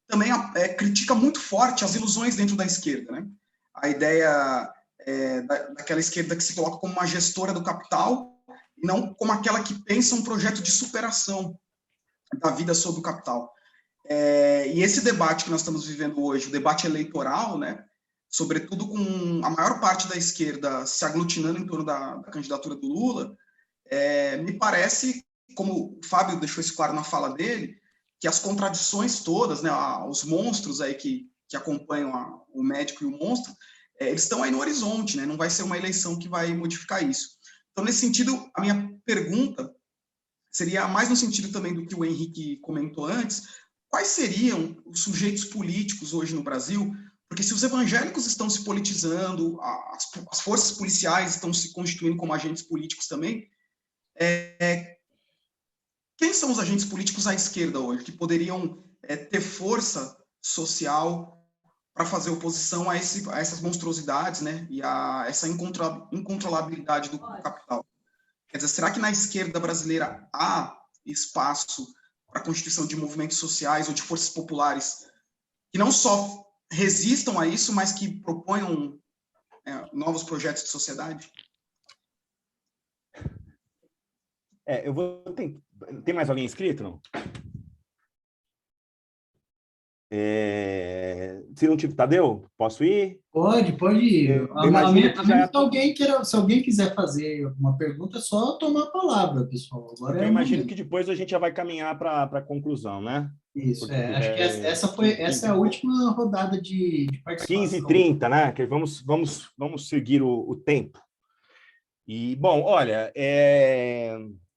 também critica muito forte as ilusões dentro da esquerda, né? A ideia daquela esquerda que se coloca como uma gestora do capital, e não como aquela que pensa um projeto de superação da vida sobre o capital. E esse debate que nós estamos vivendo hoje, o debate eleitoral, né, sobretudo com a maior parte da esquerda se aglutinando em torno da candidatura do Lula, me parece, como o Fábio deixou isso claro na fala dele, que as contradições todas, né, os monstros aí que acompanham o médico e o monstro, eles estão aí no horizonte, né, não vai ser uma eleição que vai modificar isso. Então, nesse sentido, a minha pergunta seria mais no sentido também do que o Henrique comentou antes: quais seriam os sujeitos políticos hoje no Brasil? Porque se os evangélicos estão se politizando, as forças policiais estão se constituindo como agentes políticos também, quem são os agentes políticos à esquerda hoje, que poderiam ter força social para fazer oposição a essas monstruosidades, né, e a essa incontrolabilidade do capital? Quer dizer, será que na esquerda brasileira há espaço para a constituição de movimentos sociais ou de forças populares que não só resistam a isso, mas que proponham novos projetos de sociedade? Eu vou... Tem mais alguém inscrito, não? Se não tiver, Tadeu, posso ir? Pode ir. Se alguém quiser fazer uma pergunta, é só tomar a palavra, pessoal. Agora eu imagino que depois a gente já vai caminhar para a conclusão, né? Isso, acho que essa é a última rodada de participação. 15h30, né? Que vamos seguir o tempo. E, bom, olha,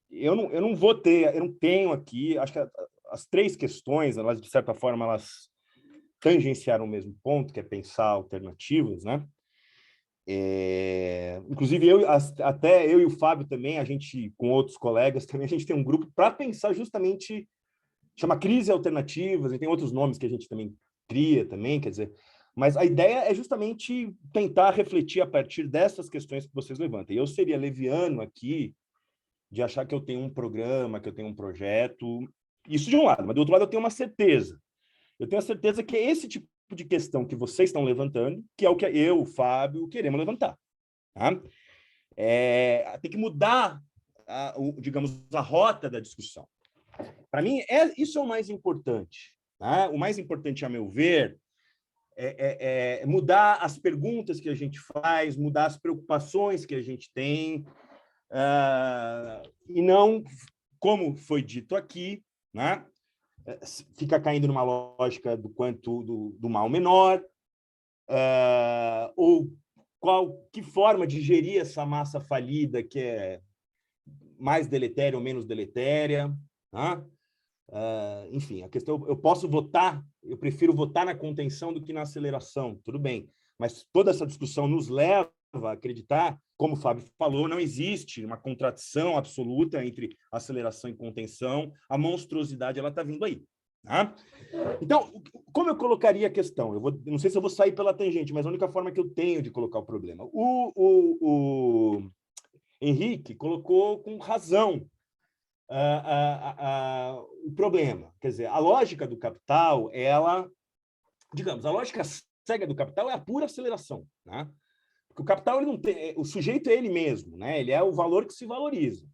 eu não tenho aqui, acho que as três questões, elas, de certa forma, elas tangenciaram o mesmo ponto, que é pensar alternativas, né? Inclusive, até eu e o Fábio também, a gente, com outros colegas, também a gente tem um grupo para pensar justamente, chama Crise Alternativas, e tem outros nomes que a gente também cria também, quer dizer, mas a ideia é justamente tentar refletir a partir dessas questões que vocês levantam. E eu seria leviano aqui de achar que eu tenho um programa, que eu tenho um projeto, isso de um lado, mas do outro lado eu tenho uma certeza. Eu tenho a certeza que é esse tipo de questão que vocês estão levantando, que é o que eu, o Fábio, queremos levantar. Tá? Tem que mudar, digamos, a rota da discussão. Para mim, isso é o mais importante. Tá? O mais importante, a meu ver, é mudar as perguntas que a gente faz, mudar as preocupações que a gente tem, e não, como foi dito aqui, né? Fica caindo numa lógica do mal menor, ou que forma de gerir essa massa falida que é mais deletéria ou menos deletéria. Tá? Enfim, a questão, eu posso votar, eu prefiro votar na contenção do que na aceleração, tudo bem, mas toda essa discussão nos leva a acreditar, como o Fábio falou, não existe uma contradição absoluta entre aceleração e contenção, a monstruosidade ela está vindo aí. Tá? Então, como eu colocaria a questão? Eu não sei se eu vou sair pela tangente, mas a única forma que eu tenho de colocar o problema. O Henrique colocou com razão o problema. Quer dizer, a lógica do capital, ela, digamos, a lógica cega do capital é a pura aceleração, né? Porque o capital, ele não tem, o sujeito é ele mesmo, né? Ele é o valor que se valoriza.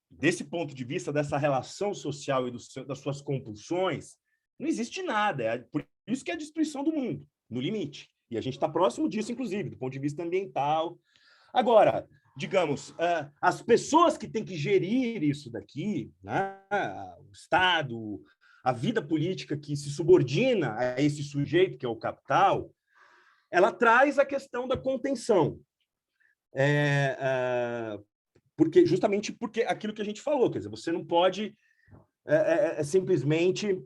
Desse ponto de vista, dessa relação social e das suas compulsões, não existe nada. É por isso que é a destruição do mundo, no limite. E a gente está próximo disso, inclusive, do ponto de vista ambiental. Agora, digamos, as pessoas que têm que gerir isso daqui, né, o Estado, a vida política que se subordina a esse sujeito, que é o capital, ela traz a questão da contenção. Justamente porque aquilo que a gente falou, quer dizer, você não pode simplesmente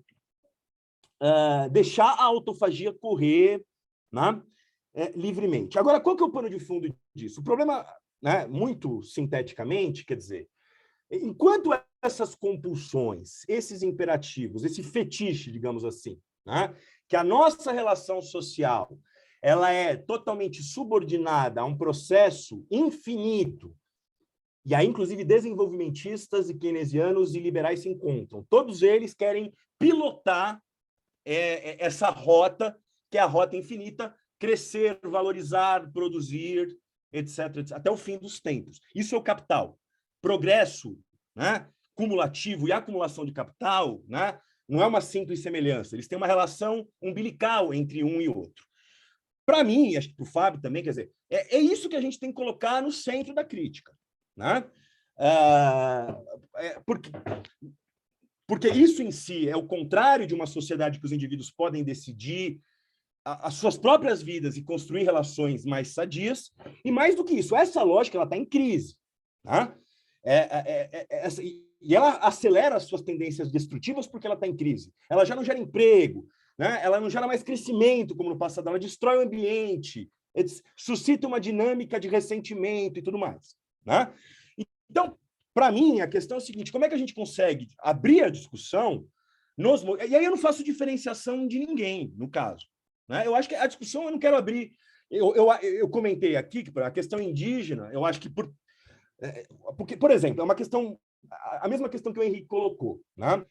deixar a autofagia correr, né, livremente. Agora, qual que é o pano de fundo disso? O problema, né, muito sinteticamente, quer dizer, enquanto essas compulsões, esses imperativos, esse fetiche, digamos assim, né, que a nossa relação social ela é totalmente subordinada a um processo infinito, e aí, inclusive, desenvolvimentistas e keynesianos e liberais se encontram. Todos eles querem pilotar essa rota, que é a rota infinita, crescer, valorizar, produzir, etc., etc., até o fim dos tempos. Isso é o capital. Progresso, né, cumulativo e acumulação de capital, né, não é uma simples semelhança. Eles têm uma relação umbilical entre um e outro. Para mim, acho que para o Fábio também, quer dizer, é isso que a gente tem que colocar no centro da crítica. Né? Porque isso em si é o contrário de uma sociedade que os indivíduos podem decidir as suas próprias vidas e construir relações mais sadias, e mais do que isso, essa lógica está em crise. Né? E ela acelera as suas tendências destrutivas porque ela está em crise. Ela já não gera emprego, né? Ela não gera mais crescimento, como no passado, ela destrói o ambiente, suscita uma dinâmica de ressentimento e tudo mais. Né? Então, para mim, a questão é a seguinte, como é que a gente consegue abrir a discussão e aí eu não faço diferenciação de ninguém, no caso. Né? Eu acho que a discussão eu não quero abrir... Eu comentei aqui que a questão indígena, eu acho que... Porque, por exemplo, é uma questão... A mesma questão que o Henrique colocou, né?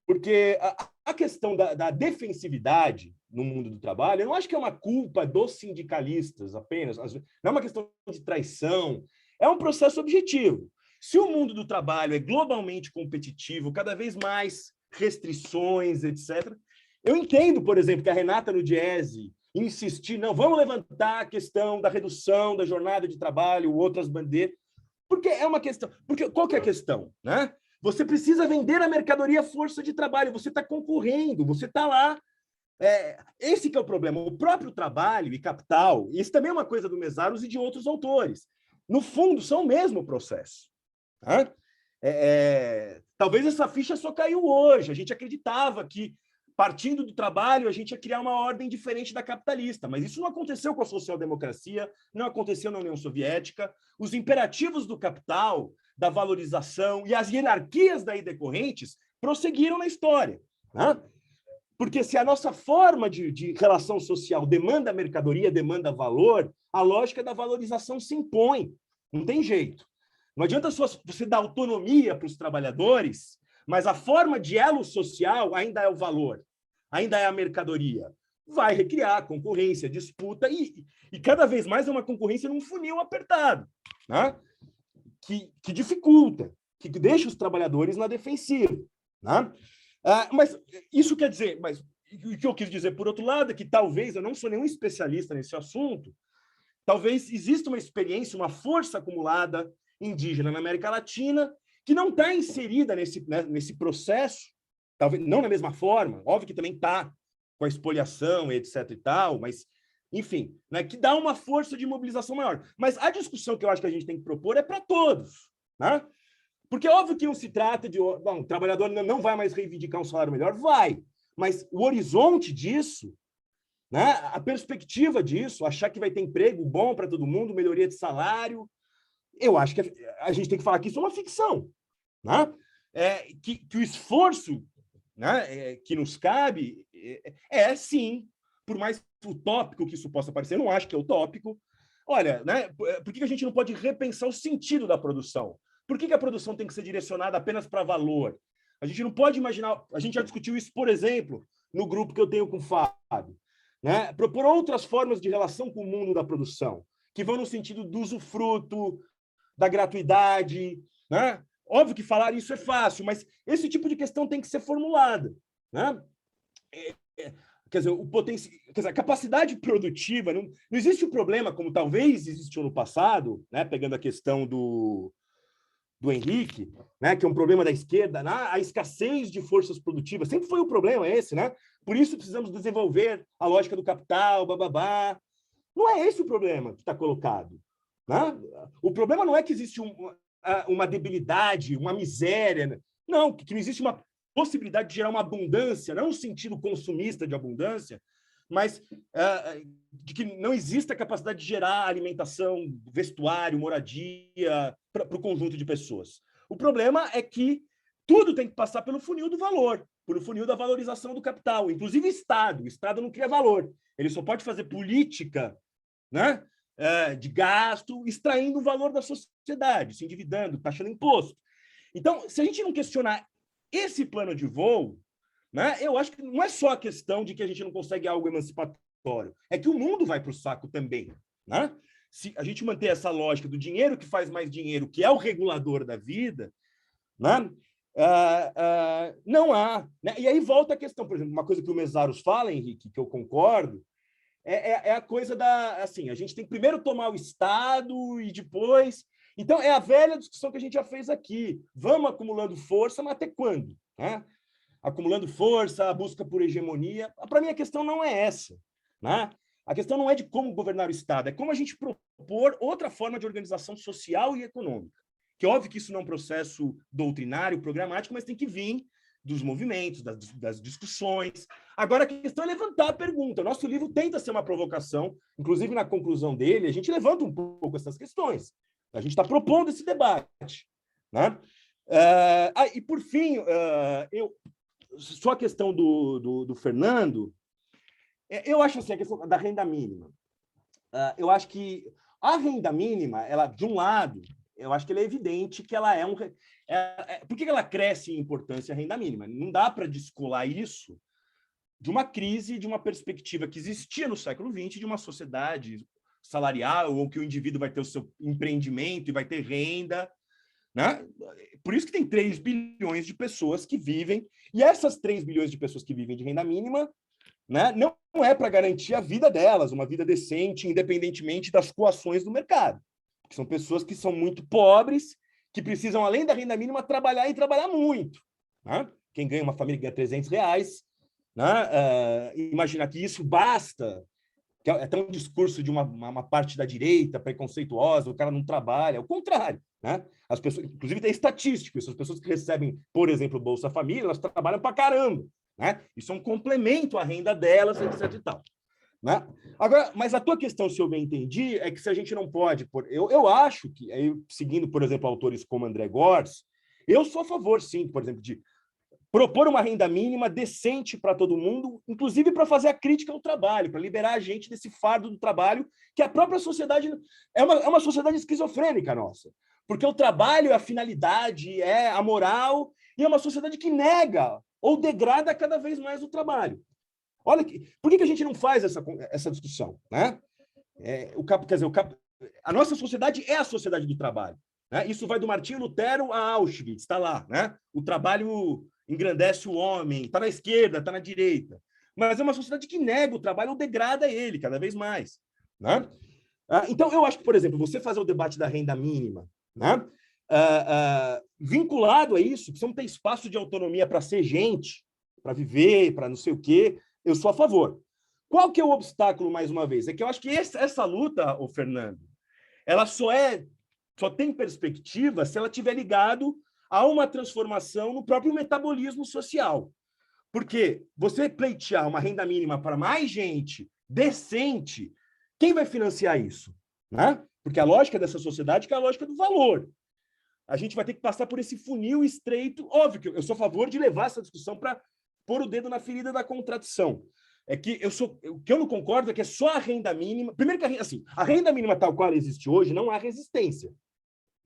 Porque a questão da defensividade no mundo do trabalho, eu não acho que é uma culpa dos sindicalistas apenas, não é uma questão de traição, é um processo objetivo. Se o mundo do trabalho é globalmente competitivo, cada vez mais restrições, etc., eu entendo, por exemplo, que a Renata Nudiese insistir, não, vamos levantar a questão da redução da jornada de trabalho, outras bandeiras, porque é uma questão... Porque qual que é a questão? Né? Você precisa vender a mercadoria força de trabalho, você está concorrendo, você está lá. Esse que é o problema. O próprio trabalho e capital, isso também é uma coisa do Mesaros e de outros autores, no fundo, são o mesmo processo. Tá? Talvez essa ficha só caiu hoje. A gente acreditava que, partindo do trabalho, a gente ia criar uma ordem diferente da capitalista, mas isso não aconteceu com a social-democracia, não aconteceu na União Soviética. Os imperativos do capital, da valorização e as hierarquias daí decorrentes prosseguiram na história. Né? Porque se a nossa forma de relação social demanda mercadoria, demanda valor, a lógica da valorização se impõe. Não tem jeito. Não adianta você dar autonomia para os trabalhadores, mas a forma de elo social ainda é o valor, ainda é a mercadoria. Vai recriar concorrência, disputa, e cada vez mais é uma concorrência num funil apertado, né? Que dificulta, que deixa os trabalhadores na defensiva. Né? Mas isso quer dizer... Mas o que eu quis dizer, por outro lado, é que talvez, eu não sou nenhum especialista nesse assunto, talvez exista uma experiência, uma força acumulada indígena na América Latina que não está inserida nesse processo, talvez não na mesma forma, óbvio que também está com a espoliação, etc. e tal, mas, enfim, né, que dá uma força de mobilização maior. Mas a discussão que eu acho que a gente tem que propor é para todos. Né? Porque é óbvio que não se trata de... Bom, o trabalhador não vai mais reivindicar um salário melhor? Vai. Mas o horizonte disso, né, a perspectiva disso, achar que vai ter emprego bom para todo mundo, melhoria de salário, eu acho que a gente tem que falar que isso é uma ficção. Né? Que o esforço, né, que nos cabe sim, por mais utópico que isso possa parecer, eu não acho que é utópico. Olha, né, por que a gente não pode repensar o sentido da produção? Por que a produção tem que ser direcionada apenas para valor? A gente não pode imaginar... A gente já discutiu isso, por exemplo, no grupo que eu tenho com o Fábio. Né? Propor outras formas de relação com o mundo da produção, que vão no sentido do usufruto, da gratuidade. Né? Óbvio que falar isso é fácil, mas esse tipo de questão tem que ser formulada. Né? Quer dizer, a capacidade produtiva... Não existe um problema, como talvez existiu no passado, né? Pegando a questão do Henrique, né, que é um problema da esquerda, a escassez de forças produtivas, sempre foi o problema esse, né? Por isso precisamos desenvolver a lógica do capital, bababá. Não é esse o problema que está colocado. Né? O problema não é que existe uma debilidade, uma miséria, não, que não existe uma possibilidade de gerar uma abundância, não no sentido consumista de abundância, mas de que não exista a capacidade de gerar alimentação, vestuário, moradia para o conjunto de pessoas. O problema é que tudo tem que passar pelo funil do valor, pelo funil da valorização do capital, inclusive o Estado. O Estado não cria valor, ele só pode fazer política, né, de gasto, extraindo o valor da sociedade, se endividando, taxando imposto. Então, se a gente não questionar esse plano de voo, né, eu acho que não é só a questão de que a gente não consegue algo emancipatório, é que o mundo vai para o saco também. Né? Se a gente manter essa lógica do dinheiro que faz mais dinheiro, que é o regulador da vida, né, não há. Né? E aí volta a questão, por exemplo, uma coisa que o Mesaros fala, Henrique, que eu concordo, é a coisa da... Assim, a gente tem que primeiro tomar o Estado e depois... Então, é a velha discussão que a gente já fez aqui. Vamos acumulando força, mas até quando? Né? Acumulando força, a busca por hegemonia. Para mim, a questão não é essa. Né? A questão não é de como governar o Estado, é como a gente propor outra forma de organização social e econômica. Que é óbvio que isso não é um processo doutrinário, programático, mas tem que vir dos movimentos, das discussões. Agora, a questão é levantar a pergunta. O nosso livro tenta ser uma provocação, inclusive na conclusão dele, a gente levanta um pouco essas questões. A gente está propondo esse debate. Né? E, por fim, só a questão do Fernando, eu acho assim, a questão da renda mínima. Eu acho que a renda mínima, ela, de um lado, eu acho que ela é evidente que ela é um... por que ela cresce em importância, a renda mínima? Não dá para descolar isso de uma crise, de uma perspectiva que existia no século XX, de uma sociedade salarial, ou que o indivíduo vai ter o seu empreendimento e vai ter renda. Né? Por isso que tem 3 bilhões de pessoas que vivem, e essas 3 bilhões de pessoas que vivem de renda mínima, né, não é para garantir a vida delas, uma vida decente, independentemente das coações do mercado. São pessoas que são muito pobres, que precisam, além da renda mínima, trabalhar e trabalhar muito. Né? Quem ganha, uma família ganha R$300, né? Imaginar que isso basta, que é até um discurso de uma parte da direita preconceituosa, o cara não trabalha, é o contrário. Né? As pessoas, inclusive tem estatístico, essas pessoas que recebem, por exemplo, Bolsa Família, elas trabalham para caramba. Né? Isso é um complemento à renda delas, etc. e tal. Né? Agora, mas a tua questão, se eu bem entendi, é que se a gente não pode... Eu acho que, seguindo, por exemplo, autores como André Gortz, eu sou a favor, sim, por exemplo, de propor uma renda mínima decente para todo mundo, inclusive para fazer a crítica ao trabalho, para liberar a gente desse fardo do trabalho, que a própria sociedade... É uma sociedade esquizofrênica nossa, porque o trabalho é a finalidade, é a moral, e é uma sociedade que nega ou degrada cada vez mais o trabalho. Olha, por que a gente não faz essa discussão? Né? A nossa sociedade é a sociedade do trabalho. Né? Isso vai do Martinho Lutero a Auschwitz, está lá. Né? O trabalho engrandece o homem, está na esquerda, está na direita. Mas é uma sociedade que nega o trabalho ou degrada ele cada vez mais. Né? Então, eu acho que, por exemplo, você fazer o debate da renda mínima, né? Vinculado a isso, precisamos ter espaço de autonomia para ser gente, para viver, para não sei o quê, eu sou a favor. Qual que é o obstáculo, mais uma vez? É que eu acho que essa luta, Fernando, ela só tem perspectiva se ela estiver ligado há uma transformação no próprio metabolismo social. Porque você pleitear uma renda mínima para mais gente decente, quem vai financiar isso? Né? Porque a lógica dessa sociedade é a lógica do valor. A gente vai ter que passar por esse funil estreito. Óbvio que eu sou a favor de levar essa discussão para pôr o dedo na ferida da contradição. É que o que eu não concordo é que é só a renda mínima. Primeiro que a renda mínima tal qual ela existe hoje, não há resistência,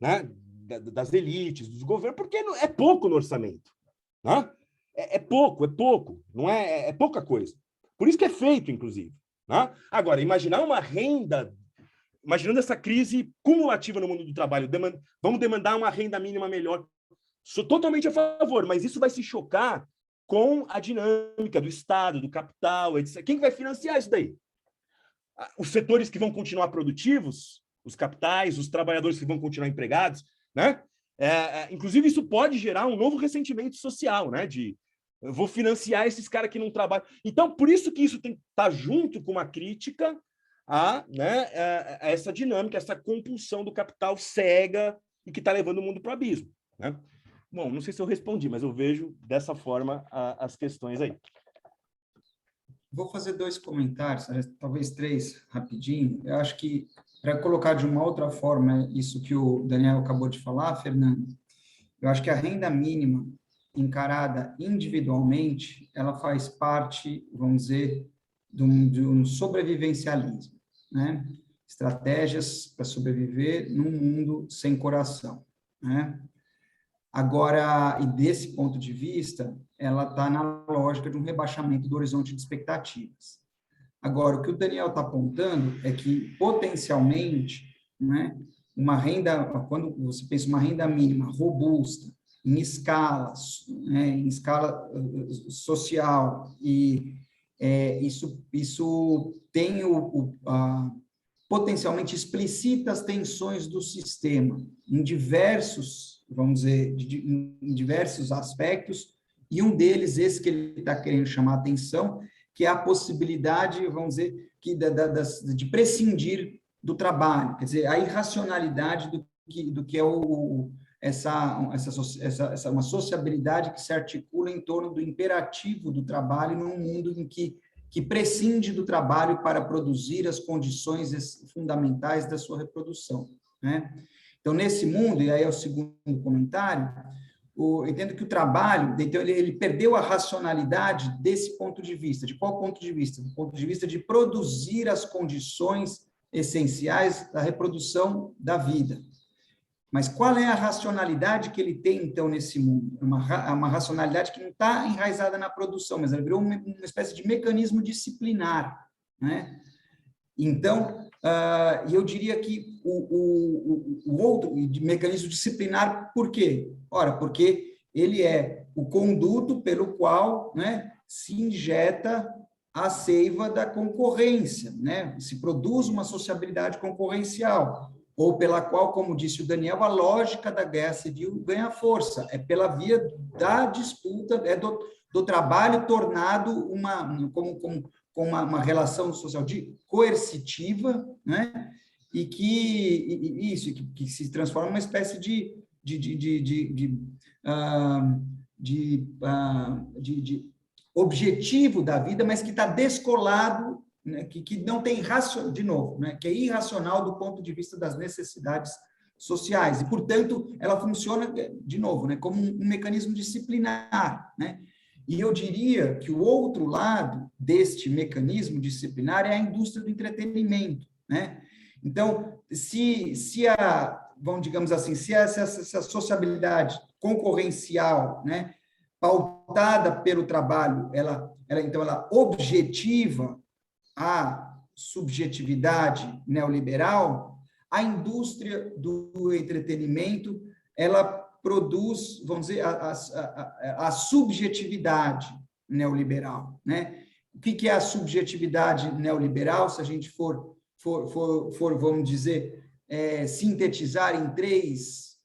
né? Das elites, dos governos, porque é pouco no orçamento. Né? É pouco, não é pouca coisa. Por isso que é feito, inclusive. Né? Agora, imaginando essa crise cumulativa no mundo do trabalho, vamos demandar uma renda mínima melhor. Sou totalmente a favor, mas isso vai se chocar com a dinâmica do Estado, do capital, etc. Quem vai financiar isso daí? Os setores que vão continuar produtivos, os capitais, os trabalhadores que vão continuar empregados, né? Inclusive, isso pode gerar um novo ressentimento social, né? Eu vou financiar esses caras que não trabalham. Então, por isso que isso tem que estar junto com uma crítica a essa dinâmica, essa compulsão do capital cega e que está levando o mundo para o abismo. Né? Bom, não sei se eu respondi, mas eu vejo dessa forma as questões aí. Vou fazer 2 comentários, talvez 3, rapidinho. Eu acho que, para colocar de uma outra forma isso que o Daniel acabou de falar, Fernando, eu acho que a renda mínima encarada individualmente, ela faz parte, vamos dizer, de um sobrevivencialismo, né? Estratégias para sobreviver num mundo sem coração, né? Agora, e desse ponto de vista, ela está na lógica de um rebaixamento do horizonte de expectativas. Agora, o que o Daniel está apontando é que, potencialmente, né, uma renda, quando você pensa uma renda mínima robusta, em escala, né, em escala social, e isso tem potencialmente explicita as tensões do sistema em diversos, vamos dizer, em diversos aspectos, e um deles, esse que ele está querendo chamar a atenção, que é a possibilidade, vamos dizer, de prescindir do trabalho, quer dizer, a irracionalidade do que é uma sociabilidade que se articula em torno do imperativo do trabalho num mundo em que prescinde do trabalho para produzir as condições fundamentais da sua reprodução, né? Então, nesse mundo, e aí é o segundo comentário, eu entendo que o trabalho, então, ele perdeu a racionalidade desse ponto de vista. De qual ponto de vista? Do ponto de vista de produzir as condições essenciais da reprodução da vida. Mas qual é a racionalidade que ele tem, então, nesse mundo? É uma racionalidade que não está enraizada na produção, mas ela virou uma espécie de mecanismo disciplinar, né? Então, eu diria que o outro mecanismo disciplinar, por quê? Ora, porque ele é o conduto pelo qual, né, se injeta a seiva da concorrência, né? Se produz uma sociabilidade concorrencial, ou pela qual, como disse o Daniel, a lógica da guerra civil ganha força, é pela via da disputa, do trabalho tornado com uma relação social coercitiva, né? E que se transforma numa espécie de objetivo da vida, mas que está descolado, né, que não tem de novo, né, que é irracional do ponto de vista das necessidades sociais, e, portanto, ela funciona, de novo, né, como um mecanismo disciplinar, né? E eu diria que o outro lado deste mecanismo disciplinar é a indústria do entretenimento, né? Então, digamos assim, se essa sociabilidade concorrencial, né, pautada pelo trabalho, ela objetiva a subjetividade neoliberal, a indústria do entretenimento, ela produz, vamos dizer, a subjetividade neoliberal, né? O que é a subjetividade neoliberal? Se a gente for vamos dizer, sintetizar em três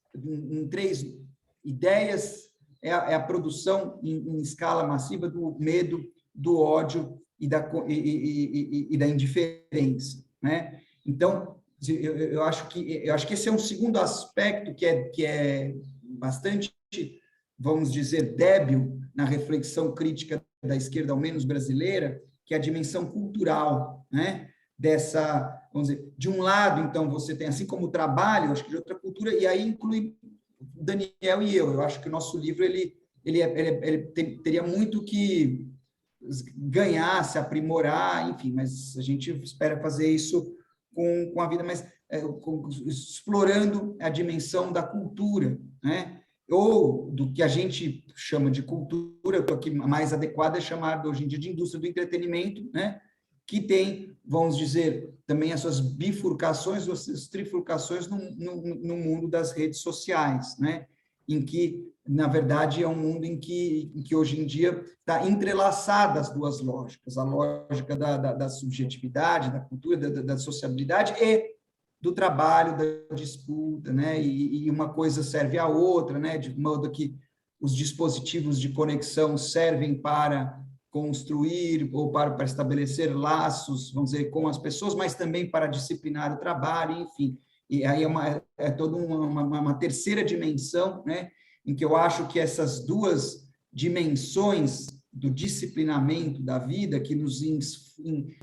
ideias, é a produção em escala massiva do medo, do ódio e da indiferença, né? Então, eu acho que esse é um segundo aspecto que é bastante vamos dizer, débil na reflexão crítica da esquerda, ao menos brasileira, que é a dimensão cultural, né? Dessa, vamos dizer, de um lado, então, você tem, assim como o trabalho, acho que de outra cultura, e aí inclui o Daniel e eu acho que o nosso livro, ele teria muito que ganhar, se aprimorar, enfim, mas a gente espera fazer isso com a vida, mas explorando a dimensão da cultura, né? Ou do que a gente chama de cultura, eu estou aqui mais adequado é chamar hoje em dia de indústria do entretenimento, né? Que tem, vamos dizer, também as suas bifurcações, as suas trifurcações no mundo das redes sociais, né? Em que, na verdade, é um mundo em que hoje em dia está entrelaçada as duas lógicas, a lógica da subjetividade, da cultura, da sociabilidade e do trabalho, da disputa, né? E uma coisa serve à outra, né? De modo que os dispositivos de conexão servem para construir ou para estabelecer laços, vamos dizer, com as pessoas, mas também para disciplinar o trabalho, enfim. E aí é toda uma terceira dimensão, né? Em que eu acho que essas duas dimensões do disciplinamento da vida, que nos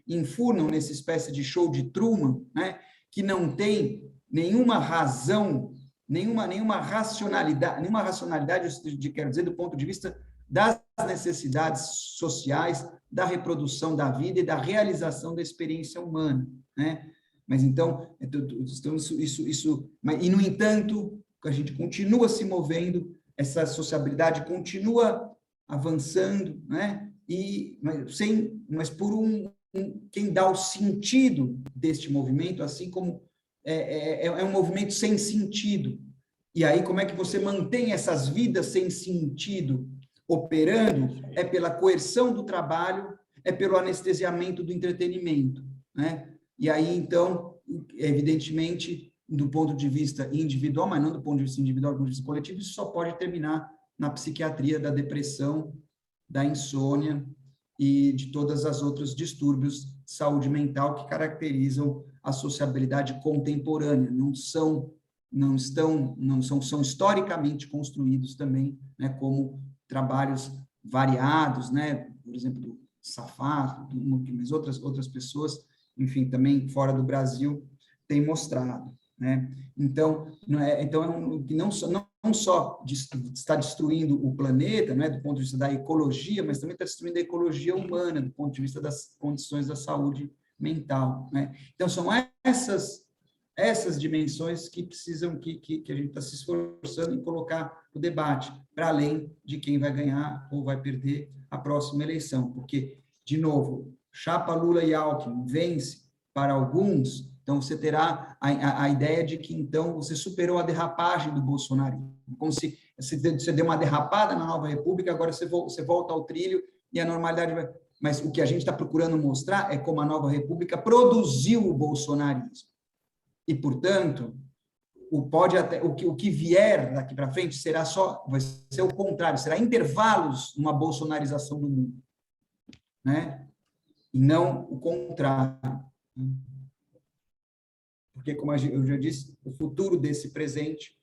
enfurnam nessa espécie de show de Truman, né? Que não tem nenhuma razão, nenhuma racionalidade, quero dizer, do ponto de vista das necessidades sociais, da reprodução da vida e da realização da experiência humana, né? Mas então, e no entanto, a gente continua se movendo, essa sociabilidade continua avançando, né? Mas por quem dá o sentido deste movimento, assim como é um movimento sem sentido. E aí, como é que você mantém essas vidas sem sentido operando? É pela coerção do trabalho, é pelo anestesiamento do entretenimento, né? E aí, então, evidentemente, do ponto de vista individual, mas não do ponto de vista individual, do ponto de vista coletivo, isso só pode terminar na psiquiatria da depressão, da insônia e de todas as outros distúrbios de saúde mental que caracterizam a sociabilidade contemporânea. São historicamente construídos também, né, como trabalhos variados, né, por exemplo, do Safar, mas outras pessoas, enfim, também fora do Brasil, têm mostrado, né? Então, não só está destruindo o planeta, né, do ponto de vista da ecologia, mas também está destruindo a ecologia humana, do ponto de vista das condições da saúde mental, né? Então, são essas dimensões que precisam, que a gente está se esforçando em colocar o debate, para além de quem vai ganhar ou vai perder a próxima eleição, porque, de novo, chapa Lula e Alckmin vence para alguns, então você terá a ideia de que, então, você superou a derrapagem do bolsonarismo, como se você deu uma derrapada na Nova República, agora você volta ao trilho e a normalidade vai... Mas o que a gente está procurando mostrar é como a Nova República produziu o bolsonarismo. E, portanto, o que vier daqui para frente vai ser o contrário, será intervalos numa bolsonarização do mundo, né? E não o contrário. Porque, como eu já disse, o futuro desse presente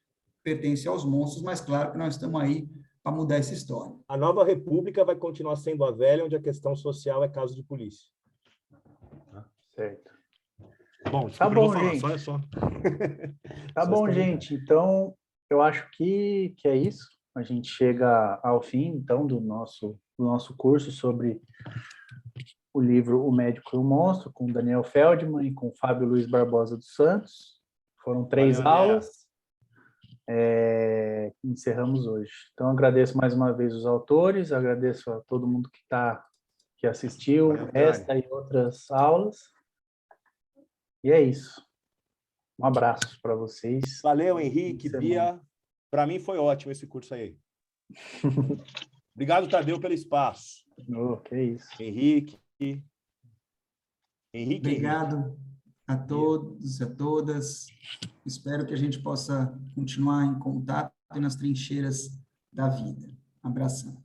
pertence aos monstros, mas claro que nós estamos aí para mudar essa história. A Nova República vai continuar sendo a velha, onde a questão social é caso de polícia. Certo. Bom, Tá bom, gente. Só. Tá bom, gente. Então, eu acho que é isso. A gente chega ao fim, então, do nosso curso sobre o livro O Médico e o Monstro, com Daniel Feldman e com Fábio Luiz Barbosa dos Santos. Foram 3 aulas. Encerramos hoje. Então, agradeço mais uma vez os autores, agradeço a todo mundo que assistiu esta e outras aulas. E é isso. Um abraço para vocês. Valeu, Henrique, Bia. Para mim foi ótimo esse curso aí. Obrigado, Tadeu, pelo espaço. Que isso. Henrique. Obrigado a todos e a todas. Espero que a gente possa continuar em contato e nas trincheiras da vida. Abração.